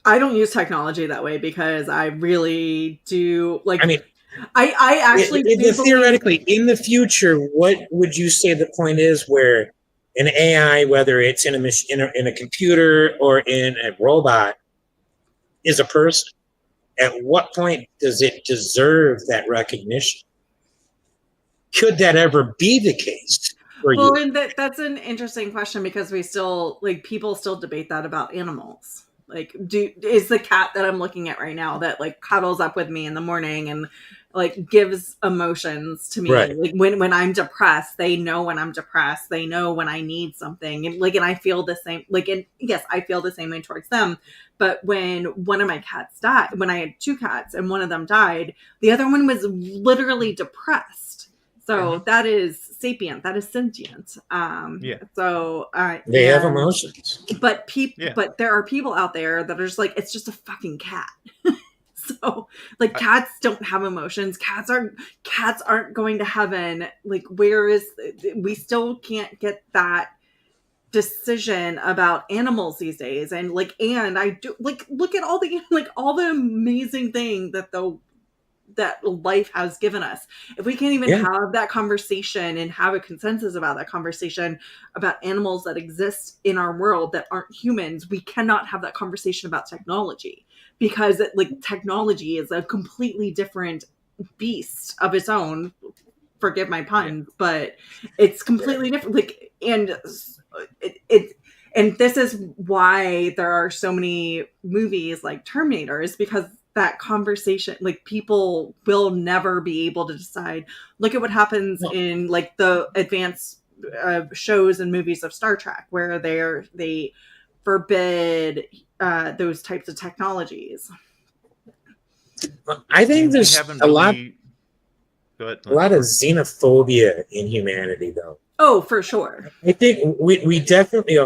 I don't use technology that way, because I really do like. I mean, I actually theoretically in the future, what would you say the point is where an AI, whether it's in a computer or in a robot, is a person? At what point does it deserve that recognition? Could that ever be the case? for well, you? and that's an interesting question because we still like people still debate that about animals. Like, is the cat that I'm looking at right now that like cuddles up with me in the morning and like gives emotions to me. Right. Like when I'm depressed, they know when I'm depressed. They know when I need something. And like, and I feel the same. Like, and yes, I feel the same way towards them. But when one of my cats died, when I had 2 cats and one of them died, the other one was literally depressed. So that is sapient. That is sentient. So they have emotions. But but there are people out there that are just like, it's just a fucking cat. So like cats don't have emotions. Cats aren't going to heaven. Like, we still can't get that decision about animals these days. And I do like, look at all the amazing thing that life has given us. If we can't even have that conversation and have a consensus about that conversation about animals that exist in our world that aren't humans, we cannot have that conversation about technology, because technology is a completely different beast of its own. Forgive my puns, but it's completely different. And this is why there are so many movies like Terminator, is because that conversation, like, people will never be able to decide. Look at what happens in like the advanced shows and movies of Star Trek, where they forbid those types of technologies. I think there's a lot of xenophobia in humanity, though. Oh, for sure. I think we definitely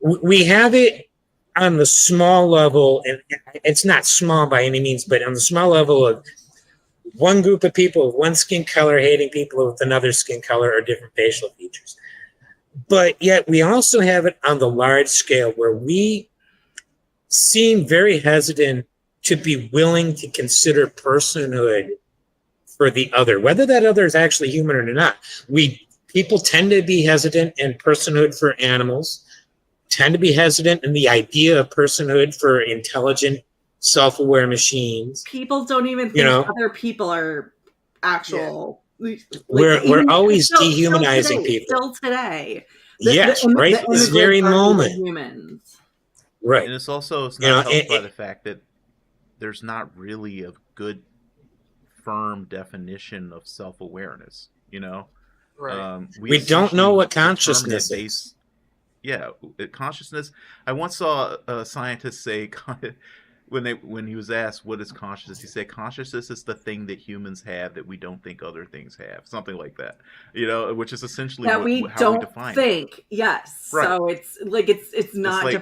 we have it on the small level, and it's not small by any means, but on the small level of one group of people with one skin color hating people with another skin color or different facial features. But yet we also have it on the large scale, where we seem very hesitant to be willing to consider personhood for the other, whether that other is actually human or not. People tend to be hesitant in personhood for animals, tend to be hesitant in the idea of personhood for intelligent, self-aware machines. People don't even think other people are actual. We're always dehumanizing people. Still today. Right? This very moment. Humans. Right. And it's not helped by the fact that there's not really a good, firm definition of self-awareness, Right. We don't know what consciousness is. Yeah, consciousness. I once saw a scientist say, when he was asked what is consciousness, he said consciousness is the thing that humans have that we don't think other things have, something like that. Which is essentially that how we define think. It. Yes, right. So it's like it's not.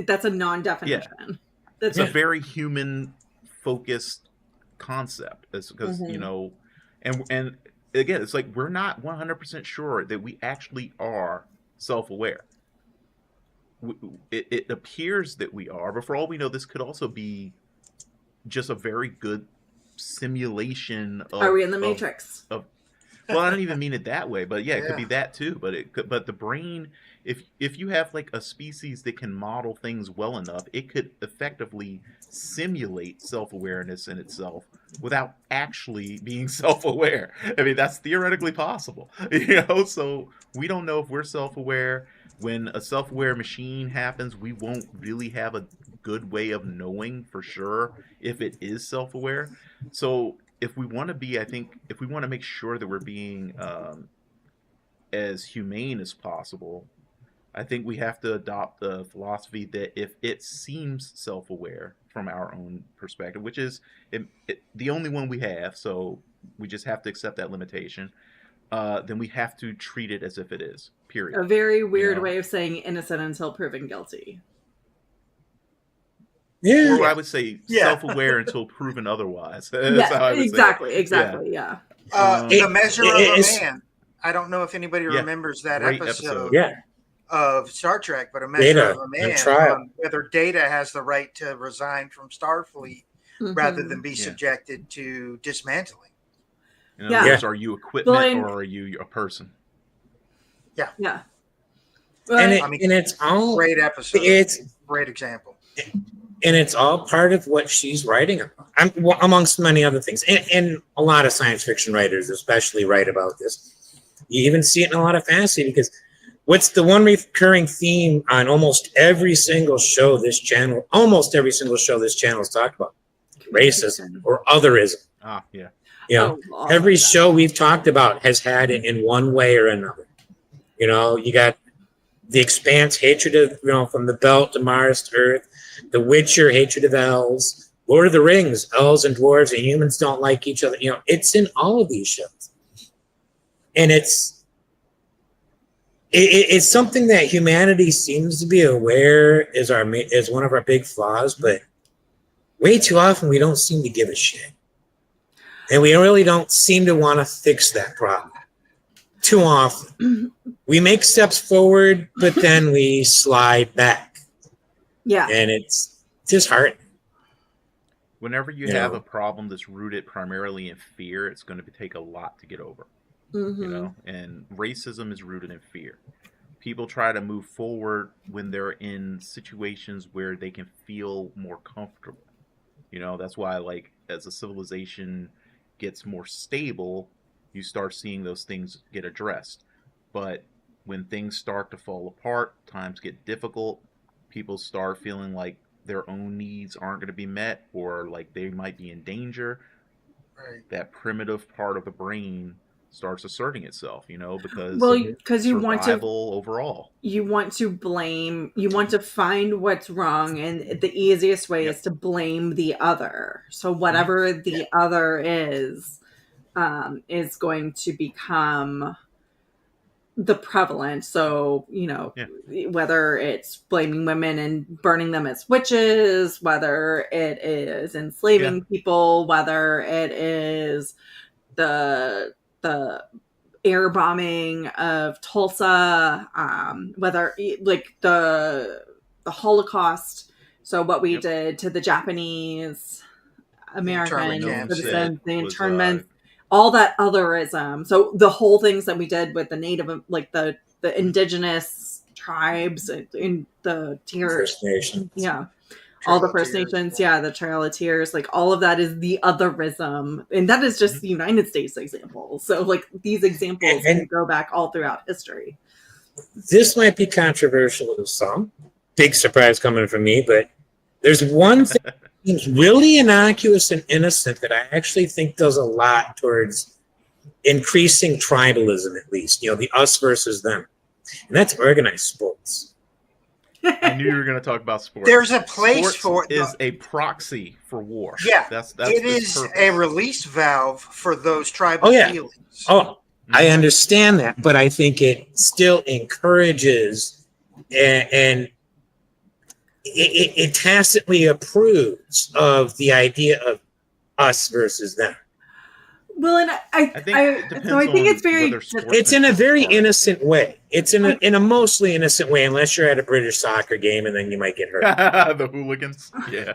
That's a non-definition. Yeah. It's a very human focused concept. It's because and again, it's like we're not 100% sure that we actually are self-aware. It appears that we are, but for all we know, this could also be just a very good simulation of... Are we in the Matrix? Well, I don't even mean it that way, but it could be that too. But the brain, if you have like a species that can model things well enough, it could effectively simulate self-awareness in itself without actually being self-aware. I mean, that's theoretically possible, so we don't know if we're self-aware. When a self-aware machine happens, we won't really have a good way of knowing for sure if it is self-aware. So if we want to make sure that we're being as humane as possible, I think we have to adopt the philosophy that if it seems self-aware from our own perspective, which is the only one we have, so we just have to accept that limitation, then we have to treat it as if it is, period. A very weird way of saying innocent until proven guilty. Yeah. Or I would say self-aware until proven otherwise. Exactly. Yeah. The Measure of a Man. I don't know if anybody remembers that episode of Star Trek, but A Measure of a Man, on whether Data has the right to resign from Starfleet rather than be subjected to dismantling. In other words, are you equipment or are you a person? Yeah. Well, and it's all great episode. It's great example. And it's all part of what she's writing about, amongst many other things. And a lot of science fiction writers especially write about this. You even see it in a lot of fantasy, because what's the one recurring theme on almost every single show this channel has talked about? Racism or otherism. Yeah. You know, every show we've talked about has had it in one way or another. You know, you got the Expanse, hatred of, you know, from the belt to Mars to Earth, The Witcher, hatred of elves, Lord of the Rings, elves and dwarves and humans don't like each other. You know, it's in all of these shows. And it's something that humanity seems to be aware is one of our big flaws, but way too often we don't seem to give a shit. And we really don't seem to want to fix that problem. Too often. We make steps forward, but then we slide back. Yeah. And it's disheartening. Whenever you have a problem that's rooted primarily in fear, it's going to take a lot to get over. Mm-hmm. You know, and racism is rooted in fear. People try to move forward when they're in situations where they can feel more comfortable. You know, that's why, like, as a civilization gets more stable, you start seeing those things get addressed. But when things start to fall apart, times get difficult, people start feeling like their own needs aren't going to be met, or like they might be in danger. Right. That primitive part of the brain starts asserting itself, you know, because you want to overall. You want to blame, you want to find what's wrong, and the easiest way is to blame the other. So whatever the other is going to become the prevalent. So, you know, whether it's blaming women and burning them as witches, whether it is enslaving people, whether it is the air bombing of Tulsa, whether like the Holocaust. So what we did to the Japanese Americans, the internment, all that otherism. So the whole things that we did with the native, like the indigenous tribes in the First Nations. Yeah. All the First Nations, the Trail of Tears, like all of that is the otherism. And that is just the United States example. So like these examples can go back all throughout history. This might be controversial to some. Big surprise coming from me, but there's one thing that seems really innocuous and innocent that I actually think does a lot towards increasing tribalism, at least. You know, the us versus them. And that's organized sports. I knew you were going to talk about sports. There's a place for it. Is a proxy for war. Yeah, that's it is purpose. A release valve for those tribal feelings. I understand that, but I think it still encourages and it tacitly approves of the idea of us versus them. Well, and I think it's very. It's in a very innocent way. It's in a mostly innocent way, unless you're at a British soccer game, and then you might get hurt. The hooligans, yeah.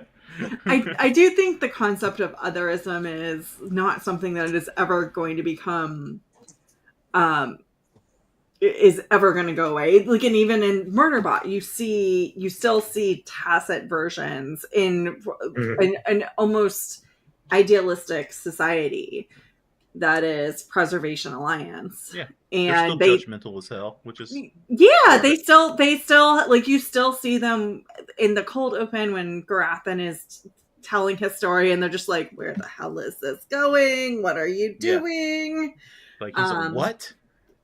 I do think the concept of otherism is not something that is ever going to become, is ever going to go away. Like, and even in MURDERBOT, you still see tacit versions in an almost idealistic society that is Preservation Alliance. Yeah. And they're still judgmental as hell, which is they still like, you still see them in the cold open when Garathan is telling his story, and they're just like, where the hell is this going? What are you doing? Like, he's like, what?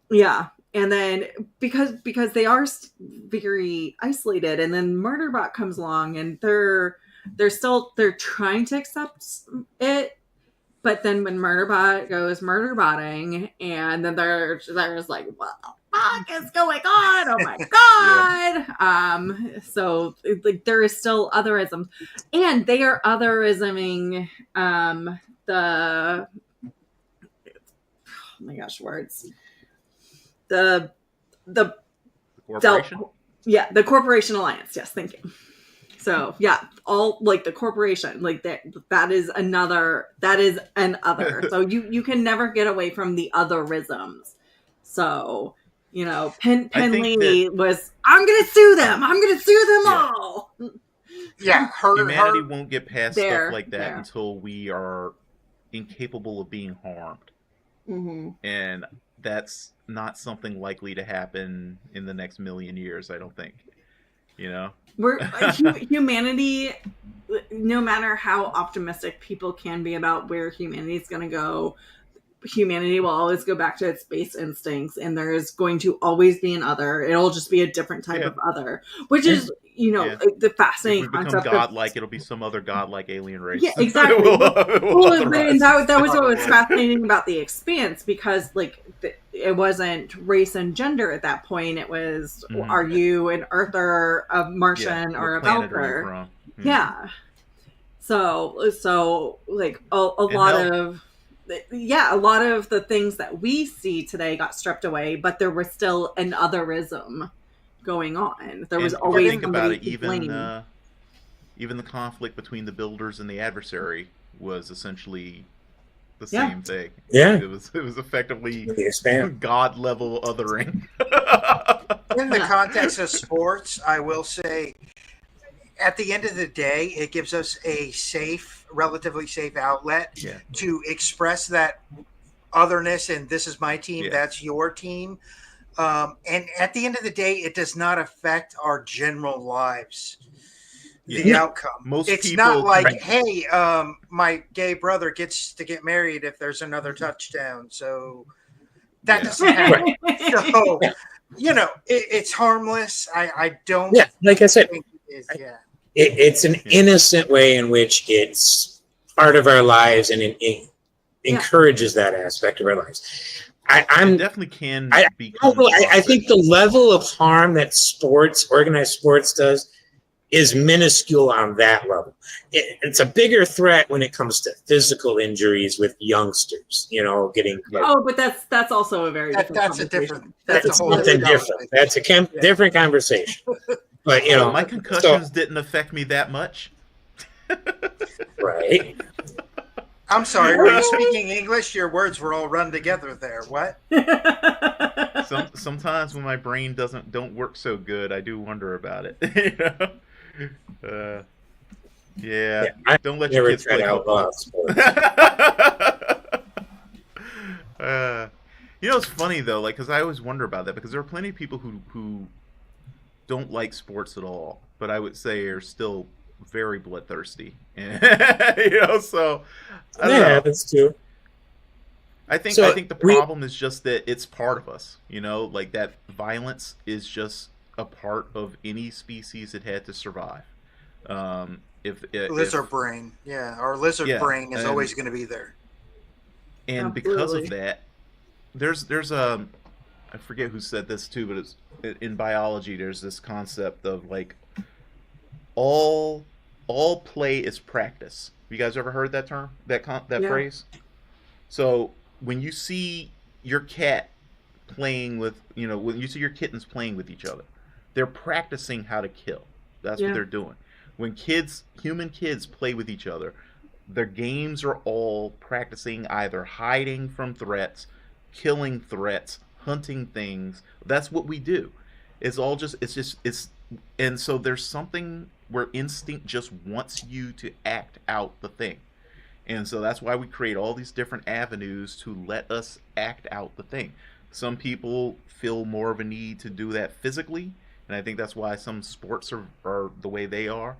Yeah. And then because they are very isolated, and then MURDERBOT comes along, and they're trying to accept it. But then when MURDERBOT goes murderbotting, and then they're just like, what the fuck is going on? Oh my god! So like, there is still otherism, and they are otherisming the, oh my gosh, words. The corporation. The Corporation Alliance. Yes, thank you. So all like the corporation, like that is an other. So you can never get away from the otherisms. So, you know, Penley was, I'm gonna sue them. I'm gonna sue them all. Yeah, humanity won't get past stuff like that until we are incapable of being harmed. Mm-hmm. And that's not something likely to happen in the next million years. I don't think. Humanity, no matter how optimistic people can be about where humanity is going to go, humanity will always go back to its base instincts, and there is going to always be an other. It'll just be a different type of other, which is, the fascinating concept. If we become godlike, it'll be some other godlike alien race. Yeah, exactly. That was what was fascinating about The Expanse, because it wasn't race and gender at that point. It was, are you an Earther, a Martian, or a Belter? Yeah. So a lot of the things that we see today got stripped away, but there was still an otherism going on. There was always think about it, even the conflict between the builders and the adversary was essentially the same thing. Yeah, it was effectively god level othering. In the context of sports, I will say, at the end of the day, it gives us a relatively safe outlet to express that otherness, and this is my team, that's your team. And at the end of the day, it does not affect our general lives, the outcome. It's not like, hey, my gay brother gets to get married if there's another touchdown. So that doesn't happen. So, it's harmless. I don't. Yeah, like I said, it's an innocent way in which it's part of our lives, and it encourages that aspect of our lives. It definitely can be. I think the level of harm that organized sports does, is minuscule on that level. It's a bigger threat when it comes to physical injuries with youngsters, getting. But that's also a very that's different something different. That's a different conversation. But my concussions didn't affect me that much. Right. I'm sorry, were you speaking English? Your words were all run together there. What? Sometimes when my brain don't work so good, I do wonder about it. Don't let your kids play football. It's funny though, because I always wonder about that, because there are plenty of people who don't like sports at all, but I would say are still very bloodthirsty. So I don't know. That's true. I think the problem is just that it's part of us. That violence is just a part of any species that had to survive. Lizard brain, our lizard brain is always going to be there. And because of that, there's I forget who said this too, but it's in biology. There's this concept of all play is practice. You guys ever heard that term? That phrase? So when you see your cat playing with, when you see your kittens playing with each other, they're practicing how to kill. That's what they're doing. When human kids play with each other, their games are all practicing either hiding from threats, killing threats, hunting things. That's what we do. And so there's something where instinct just wants you to act out the thing. And so that's why we create all these different avenues to let us act out the thing. Some people feel more of a need to do that physically, and I think that's why some sports are the way they are.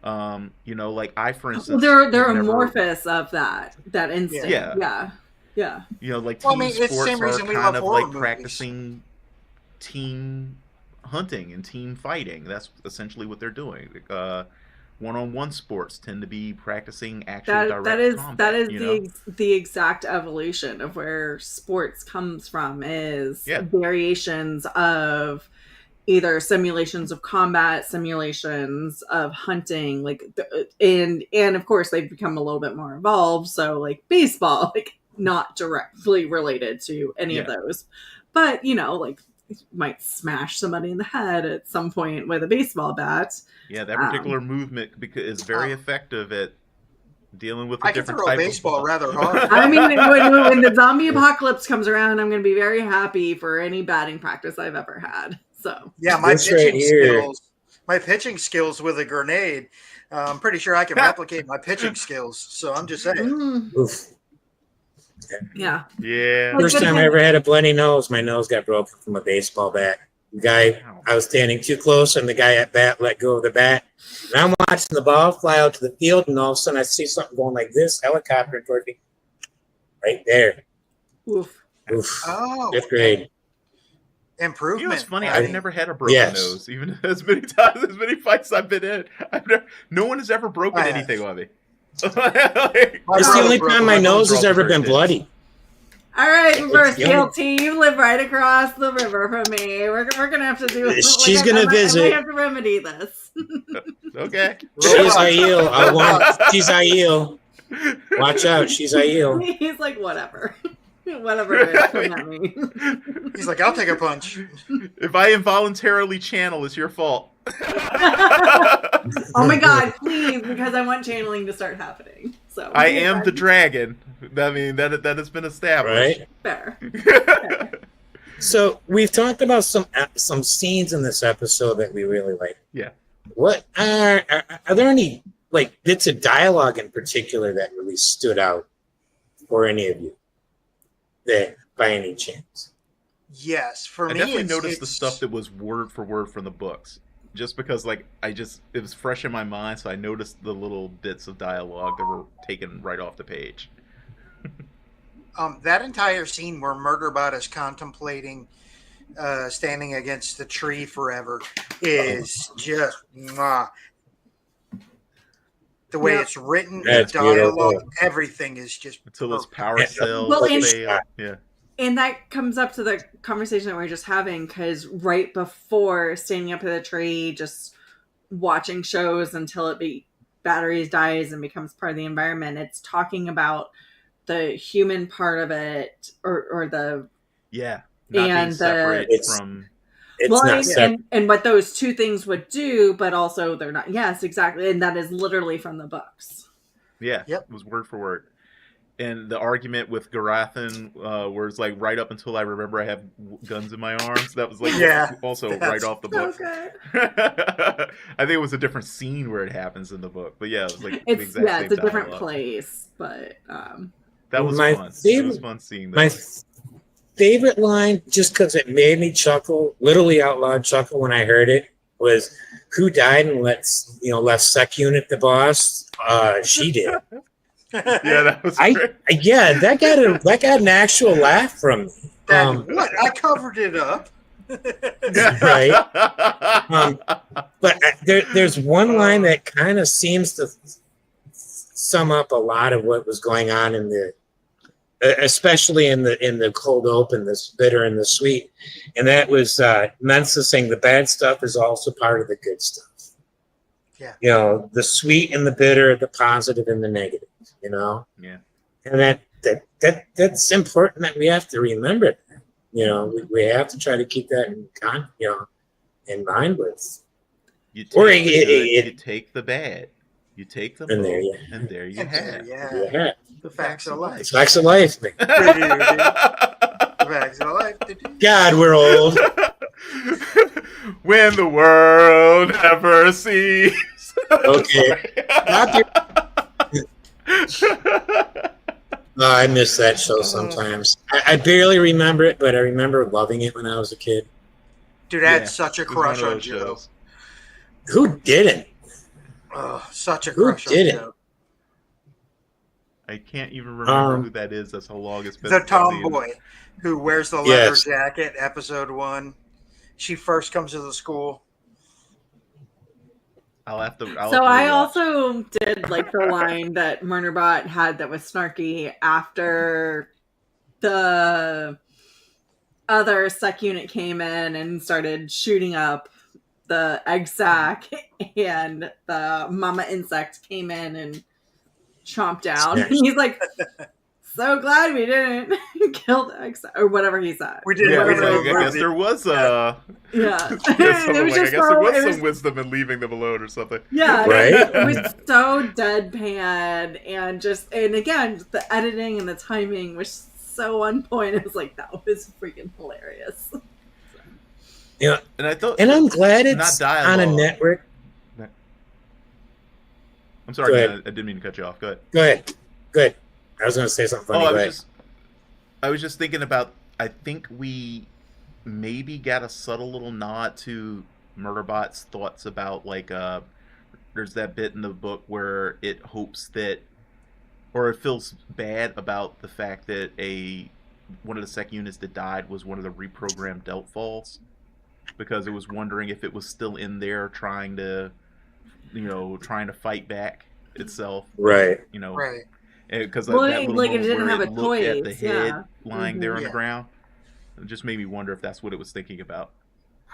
I, for instance, they're amorphous of that instinct. Yeah. Team sports are kind of like practicing team hunting and team fighting. That's essentially what they're doing. One-on-one sports tend to be practicing actual direct combat. That is the exact evolution of where sports comes from, is variations of either simulations of combat, simulations of hunting, and of course they've become a little bit more evolved. So baseball, not directly related to any of those, but you might smash somebody in the head at some point with a baseball bat. Yeah, that particular movement is very effective at dealing with a different type I can throw a baseball rather hard. I mean, when the zombie apocalypse comes around, I'm going to be very happy for any batting practice I've ever had. So my pitching skills with a grenade, I'm pretty sure I can replicate my pitching skills. So I'm just saying. Yeah. Yeah. First time I ever had a bloody nose, my nose got broken from a baseball bat. The guy, I was standing too close, and the guy at bat let go of the bat. And I'm watching the ball fly out to the field, and all of a sudden I see something going like this, helicopter toward me. Right there. Oof. Oof. Oh. 5th grade. Improvement. You know, it's funny. I've never had a broken Yes. nose, even as many times, as many fights I've been in. No one has ever broken anything on me. It's the only time my nose has ever been bloody. All right, reverseBLT, you live right across the river from me. We're gonna have to do. She's gonna visit. We have to remedy this. Okay. She's Aiel. She's Aiel. Watch out, she's Aiel. He's like, whatever. Whatever it is, come at me. He's like, I'll take a punch. If I involuntarily channel, it's your fault. Oh my god, please, because I want channeling to start happening. So I am the dragon. I mean, that has been established. Right? Fair. So we've talked about some scenes in this episode that we really like. Yeah. What are there any like bits of dialogue in particular that really stood out for any of you? That by any chance? Yes, for me, I definitely noticed the stuff that was word for word from the books, just because like it was fresh in my mind, so I noticed the little bits of dialogue that were taken right off the page. That entire scene where Murderbot is contemplating standing against the tree forever is just mwah. The way it's written, the dialogue, beautiful. Everything is just until those power cells fail. Yeah. And that comes up to the conversation that we were just having, because right before standing up to the tree, just watching shows until batteries dies and becomes part of the environment, it's talking about the human part of it, or the not being separate from. And what those two things would do, but also they're not. Yes, exactly, and that is literally from the books. Yeah, It was word for word. And the argument with Garathan, where it's like right up until I remember I have guns in my arms, that was like also right off the book. Okay. I think it was a different scene where it happens in the book, but yeah, it was like the exact same it's a different dialogue. Place, but that was fun. It was fun seeing that. My favorite line, just because it made me chuckle, literally out loud chuckle when I heard it, was who died and left Sec Unit the boss? She did. Yeah, that was great. That got an actual laugh from me. What? I covered it up. Right. But there's one line that kind of seems to sum up a lot of what was going on in especially in the cold open, this bitter and the sweet, and that was Mensa saying the bad stuff is also part of the good stuff. Yeah. The sweet and the bitter, the positive and the negative. Yeah. And that's important that we have to remember that. We have to try to keep that in mind with. You take the bad. You take the and there you have. Yeah. The facts of life. Facts of life. The facts of life. God, we're old. When the world never sees. Okay. I miss that show sometimes. I barely remember it, but I remember loving it when I was a kid. Dude, I had such a crush on Joe. Who didn't? Oh, such a crush on Joe. I can't even remember who that is. That's how long it's been. The tomboy who wears the leather jacket, episode 1. She first comes to the school. I also did like the line that Murderbot had that was snarky after the other Sec Unit came in and started shooting up the egg sac, and the mama insect came in and chomped down. And he's like, so glad we didn't kill the egg sac, or whatever he said. We did. Yeah, I guess there was some wisdom in leaving them alone or something. Yeah, right? It was so deadpan, and again, the editing and the timing was so on point. It was like, that was freaking hilarious. Yeah, and I'm glad it's on a network. I'm sorry, I didn't mean to cut you off. Go ahead. Go ahead. I was going to say something funny. I was just thinking about, I think we maybe got a subtle little nod to Murderbot's thoughts about, like, there's that bit in the book where it hopes that, or it feels bad about the fact that one of the sec units that died was one of the reprogrammed Delta Falls, because it was wondering if it was still in there trying to fight back itself. Right. Right. Because Well, that little like, it moment didn't where have it a looked at the choice, head yeah. lying there on Yeah. the ground, it just made me wonder if that's what it was thinking about.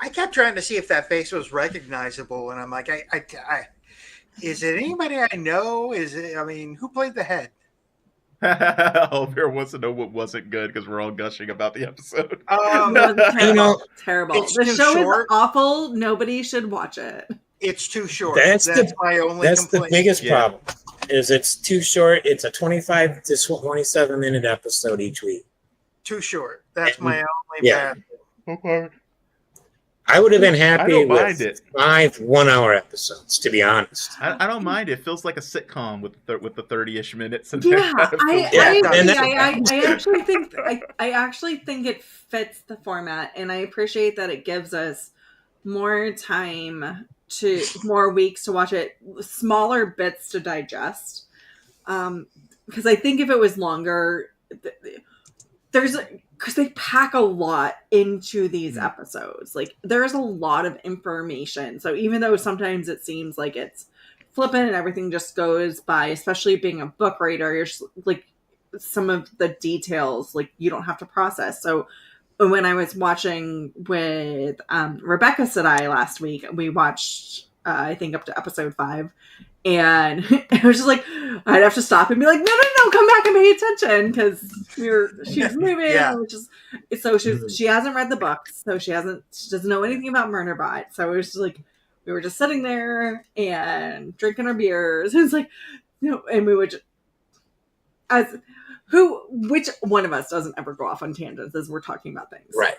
I kept trying to see if that face was recognizable, and I'm like, is it anybody I know? Who played the head? Oliver wants to know what wasn't good because we're all gushing about the episode. It was terrible. You know, terrible. it's The too show short. is awful. Nobody should watch it. It's too short. That's my only That's complaint. the biggest Yeah. problem. Is it's too short. It's a 25 to 27 minute episode each week. Too short. That's my only Yeah. bad. Okay. I would have been I happy don't mind with it. 5 1-hour episodes, to be honest. I don't mind it. It feels like a sitcom with the 30-ish minutes. And Yeah, I and agree. I actually think it fits the format, and I appreciate that it gives us more time more weeks to watch it, smaller bits to digest. Because I think if it was longer, because they pack a lot into these episodes. Like, there's a lot of information. So even though sometimes it seems like it's flippant and everything just goes by, especially being a book reader, you're just, like, some of the details, like, you don't have to process. So when I was watching with Rebecca Sadai last week, we watched, I think, up to episode 5. And it was just like, I'd have to stop and be like, no, come back and pay attention, because she was moving. Yeah. So she hasn't read the books, so she doesn't know anything about Murderbot. So it was just like, we were just sitting there and drinking our beers. And it's like, and we would just, which one of us doesn't ever go off on tangents as we're talking about things? Right.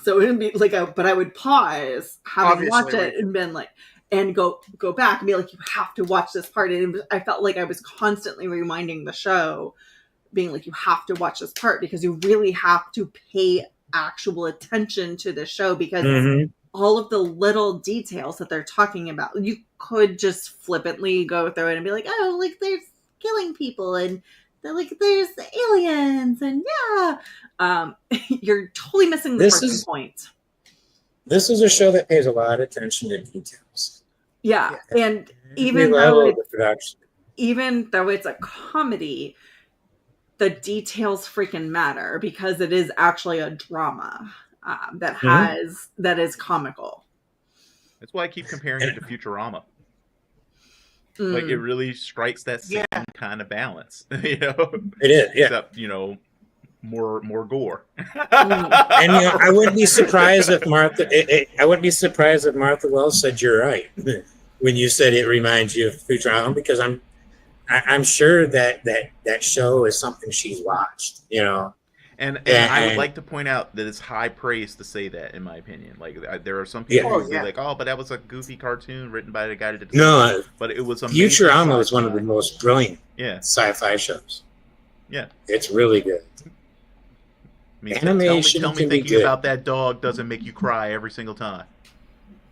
So it would be like but I would pause, having watched it, and been like, and go back and be like, you have to watch this part. And I felt like I was constantly reminding the show, being like, you have to watch this part, because you really have to pay actual attention to the show, because all of the little details that they're talking about, you could just flippantly go through it and be like, oh, like, there's killing people, and they're like, there's aliens, and you're totally missing the first point. This is a show that pays a lot of attention to details. Yeah, and even though it's a comedy, the details freaking matter, because it is actually a drama that is comical. That's why I keep comparing it to Futurama. Like, it really strikes that same kind of balance. It is, yeah. Except, more gore. And I wouldn't be surprised if Martha Wells said you're right when you said it reminds you of Futurama, because I'm sure that show is something she's watched, And I would like to point out that it's high praise to say that, in my opinion. Like, there are some people who will be like, oh, but that was a goofy cartoon written by the guy that did No, but it was amazing. Futurama is one of the sci-fi. most brilliant sci-fi shows. Yeah. It's really good. I mean, Animation tell me can be thinking good. about that dog doesn't make you cry every single time.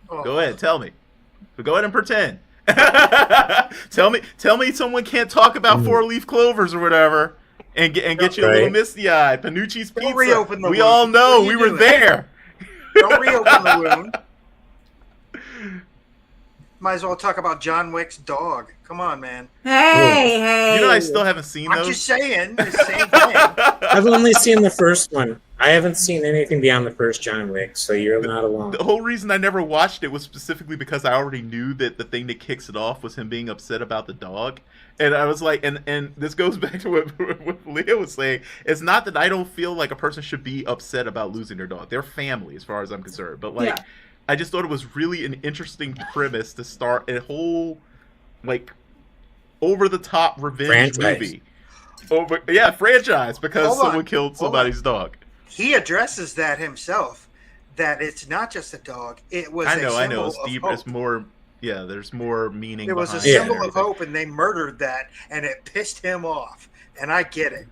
Oh. Go ahead, tell me. But go ahead and pretend. Tell me someone can't talk about 4-leaf clovers or whatever and get you a little misty-eyed. Panucci's Don't pizza. reopen the We wound. all know we were doing? there. Don't reopen the wound. Might as well talk about John Wick's dog. Come on, man. Hey. You know, I still haven't seen those. I'm just saying the same thing. I've only seen the first one. I haven't seen anything beyond the first John Wick, so you're not alone. The whole reason I never watched it was specifically because I already knew that the thing that kicks it off was him being upset about the dog. And I was like, and this goes back to what Leah was saying. It's not that I don't feel like a person should be upset about losing their dog. They're family, as far as I'm concerned. But, like, I just thought it was really an interesting premise to start a whole, like, over-the-top revenge movie. Franchise, because someone killed somebody's dog. He addresses that himself, that it's not just a dog. It was a symbol of hope. It's more, there's more meaning It was a behind symbol of hope, and they murdered that, and it pissed him off. And I get it.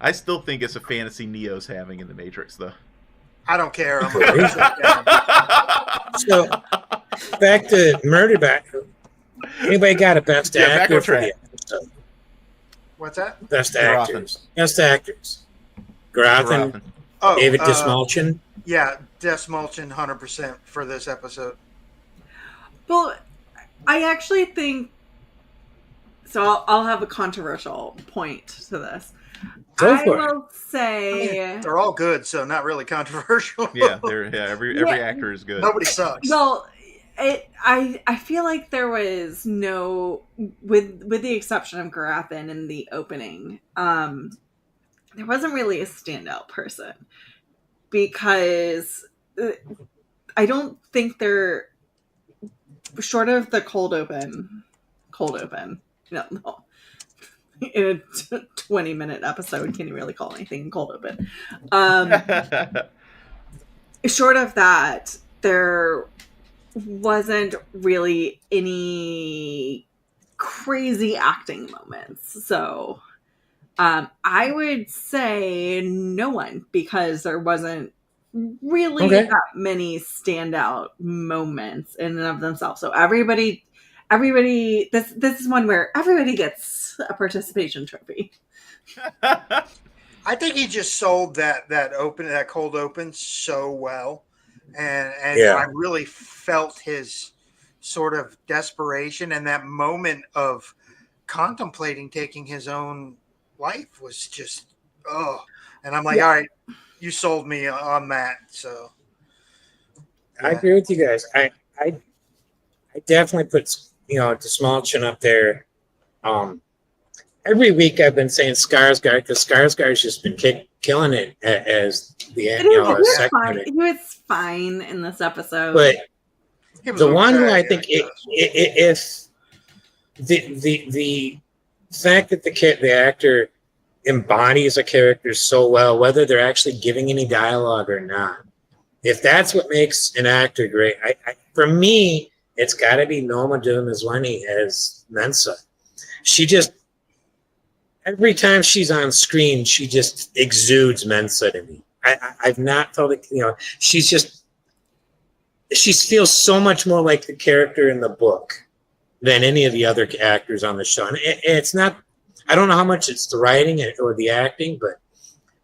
I still think it's a fantasy Neo's having in the Matrix, though. I don't care. I'm So, back to Murderbot. Anybody got a best actor for the episode? What's that? Best actors. Best actors. Garothan. Oh, David Desmalchin. Yeah, Desmalchin 100% for this episode. Well, I actually think so. I'll have a controversial point to this. Go for I will say they're all good, so not really controversial. Yeah, every actor is good. Nobody sucks. Well, I feel like there was no, with the exception of Garothan in the opening, there wasn't really a standout person, because I don't think they're, short of the cold open, no. In a 20-minute episode, can you really call anything cold open? Short of that, there wasn't really any crazy acting moments. So I would say no one, because there wasn't really that many standout moments in and of themselves. So everybody, this is one where everybody gets a participation trophy. I think he just sold that cold open so well, and I really felt his sort of desperation, and that moment of contemplating taking his own life was just and I'm like, all right, you sold me on that. So I agree with you guys. I definitely put Desmalchin up there. Every week I've been saying Skarsgård, because Skarsgård's just been killing it as the He was fine in this episode, but the one who I think if the fact that the actor embodies a character so well, whether they're actually giving any dialogue or not, if that's what makes an actor great, for me, it's got to be Noma Dumezweni as Mensa. She just, every time she's on screen, she just exudes Mensa to me. I've not felt it, she feels so much more like the character in the book than any of the other actors on the show. And it's not, I don't know how much it's the writing or the acting, but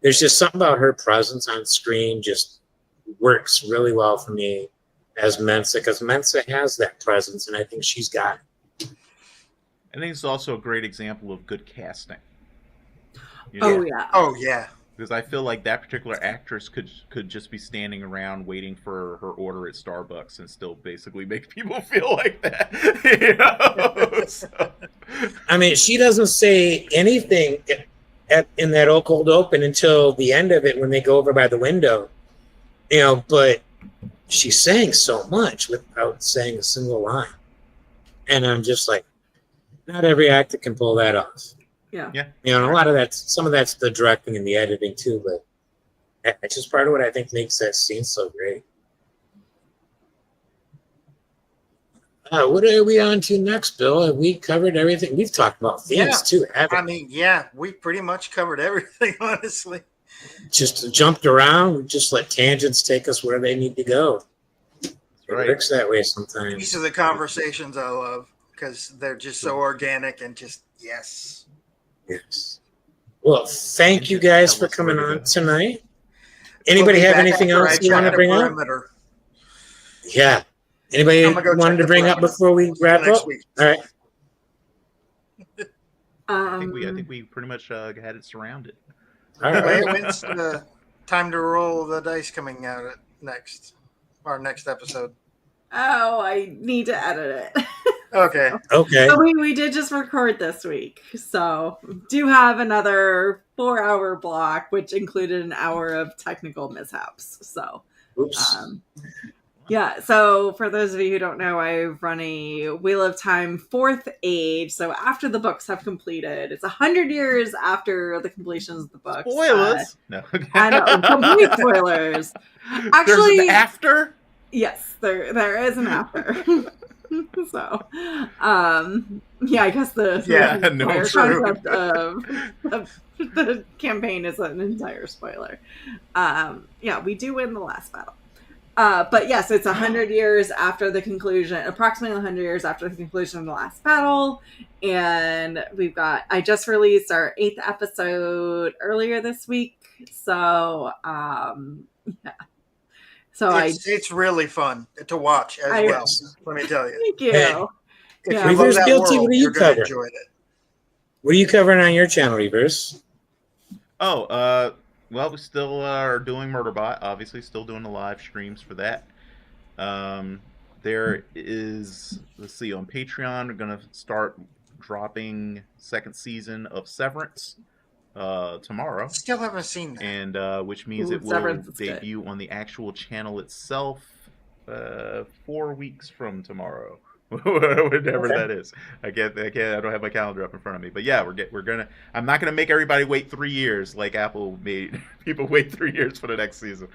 there's just something about her presence on screen just works really well for me as Mensa, because Mensa has that presence, and I think she's got it. I think it's also a great example of good casting. Oh yeah. Because I feel like that particular actress could just be standing around waiting for her order at Starbucks and still basically make people feel like that. So. I mean, she doesn't say anything in that cold open until the end of it when they go over by the window, but she's saying so much without saying a single line. And I'm just like, not every actor can pull that off. Yeah. And a lot of some of that's the directing and the editing too, but it's just part of what I think makes that scene so great. What are we on to next, Bill? Have we covered everything? We've talked about themes too, haven't we? We pretty much covered everything, honestly. Just jumped around. We just let tangents take us where they need to go. It works that way sometimes. These are the conversations I love, because they're just so organic and just, yes. Well, thank you guys for coming on tonight. Anybody have anything else you want to bring up? Yeah. Anybody wanted to bring up before we wrap up? All right. I think we pretty much had it surrounded. All right. When's the time to roll the dice coming out next? Our next episode. Oh, I need to edit it. Okay. So we did just record this week, so do have another 4-hour block, which included an hour of technical mishaps. So, so for those of you who don't know, I run a Wheel of Time 4th Age. So after the books have completed, it's 100 years after the completion of the books. Spoilers. No. I know, complete spoilers. Actually, there's an after. Yes, there is an after. So, Yeah, I guess the entire true. concept of the campaign is an entire spoiler. Yeah, we do win the last battle. But yes, it's 100 years after the conclusion, approximately 100 years after the conclusion of the last battle. And I just released our 8th episode earlier this week. So, yeah. So it's really fun to watch as well. Let me tell you. Thank you. Hey, If you love that world, what are you covering? Enjoy it. What are you covering on your channel, Reverse? Oh, well, we still are doing MurderBot. Obviously, still doing the live streams for that. There is, let's see, on Patreon, we're going to start dropping 2nd season of Severance tomorrow. Still haven't seen that. And which means it will debut on the actual channel itself 4 weeks from tomorrow. Whatever that is. I don't have my calendar up in front of me. But yeah, I'm not gonna make everybody wait 3 years like Apple made people wait 3 years for the next season.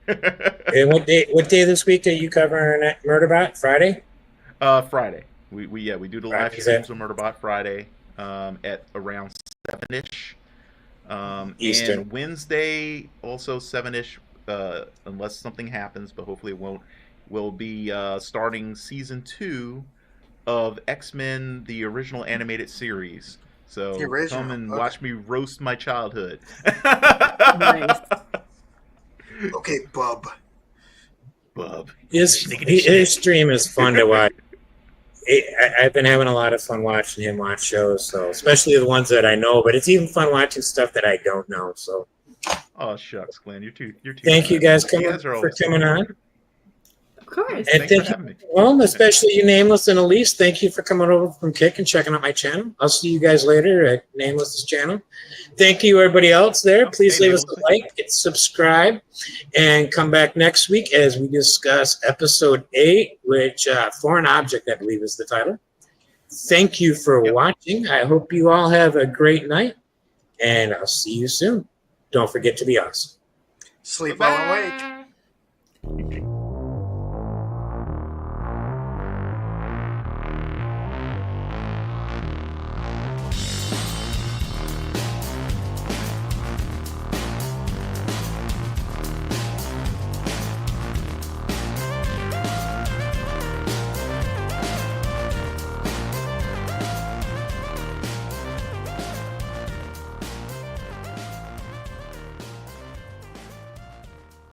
And what day this week are you covering at MurderBot? Friday? Friday. We do the live streams on MurderBot Friday at around 7-ish. Eastern. And Wednesday also 7-ish, unless something happens, but hopefully it won't. We'll be starting season 2 of X-Men, the original animated series. So come and watch me roast my childhood. Nice. Okay, Bub. His stream is fun to watch. I've been having a lot of fun watching him watch shows, so especially the ones that I know. But it's even fun watching stuff that I don't know. So. Oh shucks, Glenn, you're too. Thank you guys for coming on. Of course. And thank you, well, especially you, Nameless and Elise. Thank you for coming over from Kick and checking out my channel. I'll see you guys later at Nameless's channel. Thank you, everybody else there. Please leave us a like, subscribe, and come back next week as we discuss episode 8, which Foreign Object, I believe, is the title. Thank you for watching. I hope you all have a great night, and I'll see you soon. Don't forget to be awesome. Sleep well and wake.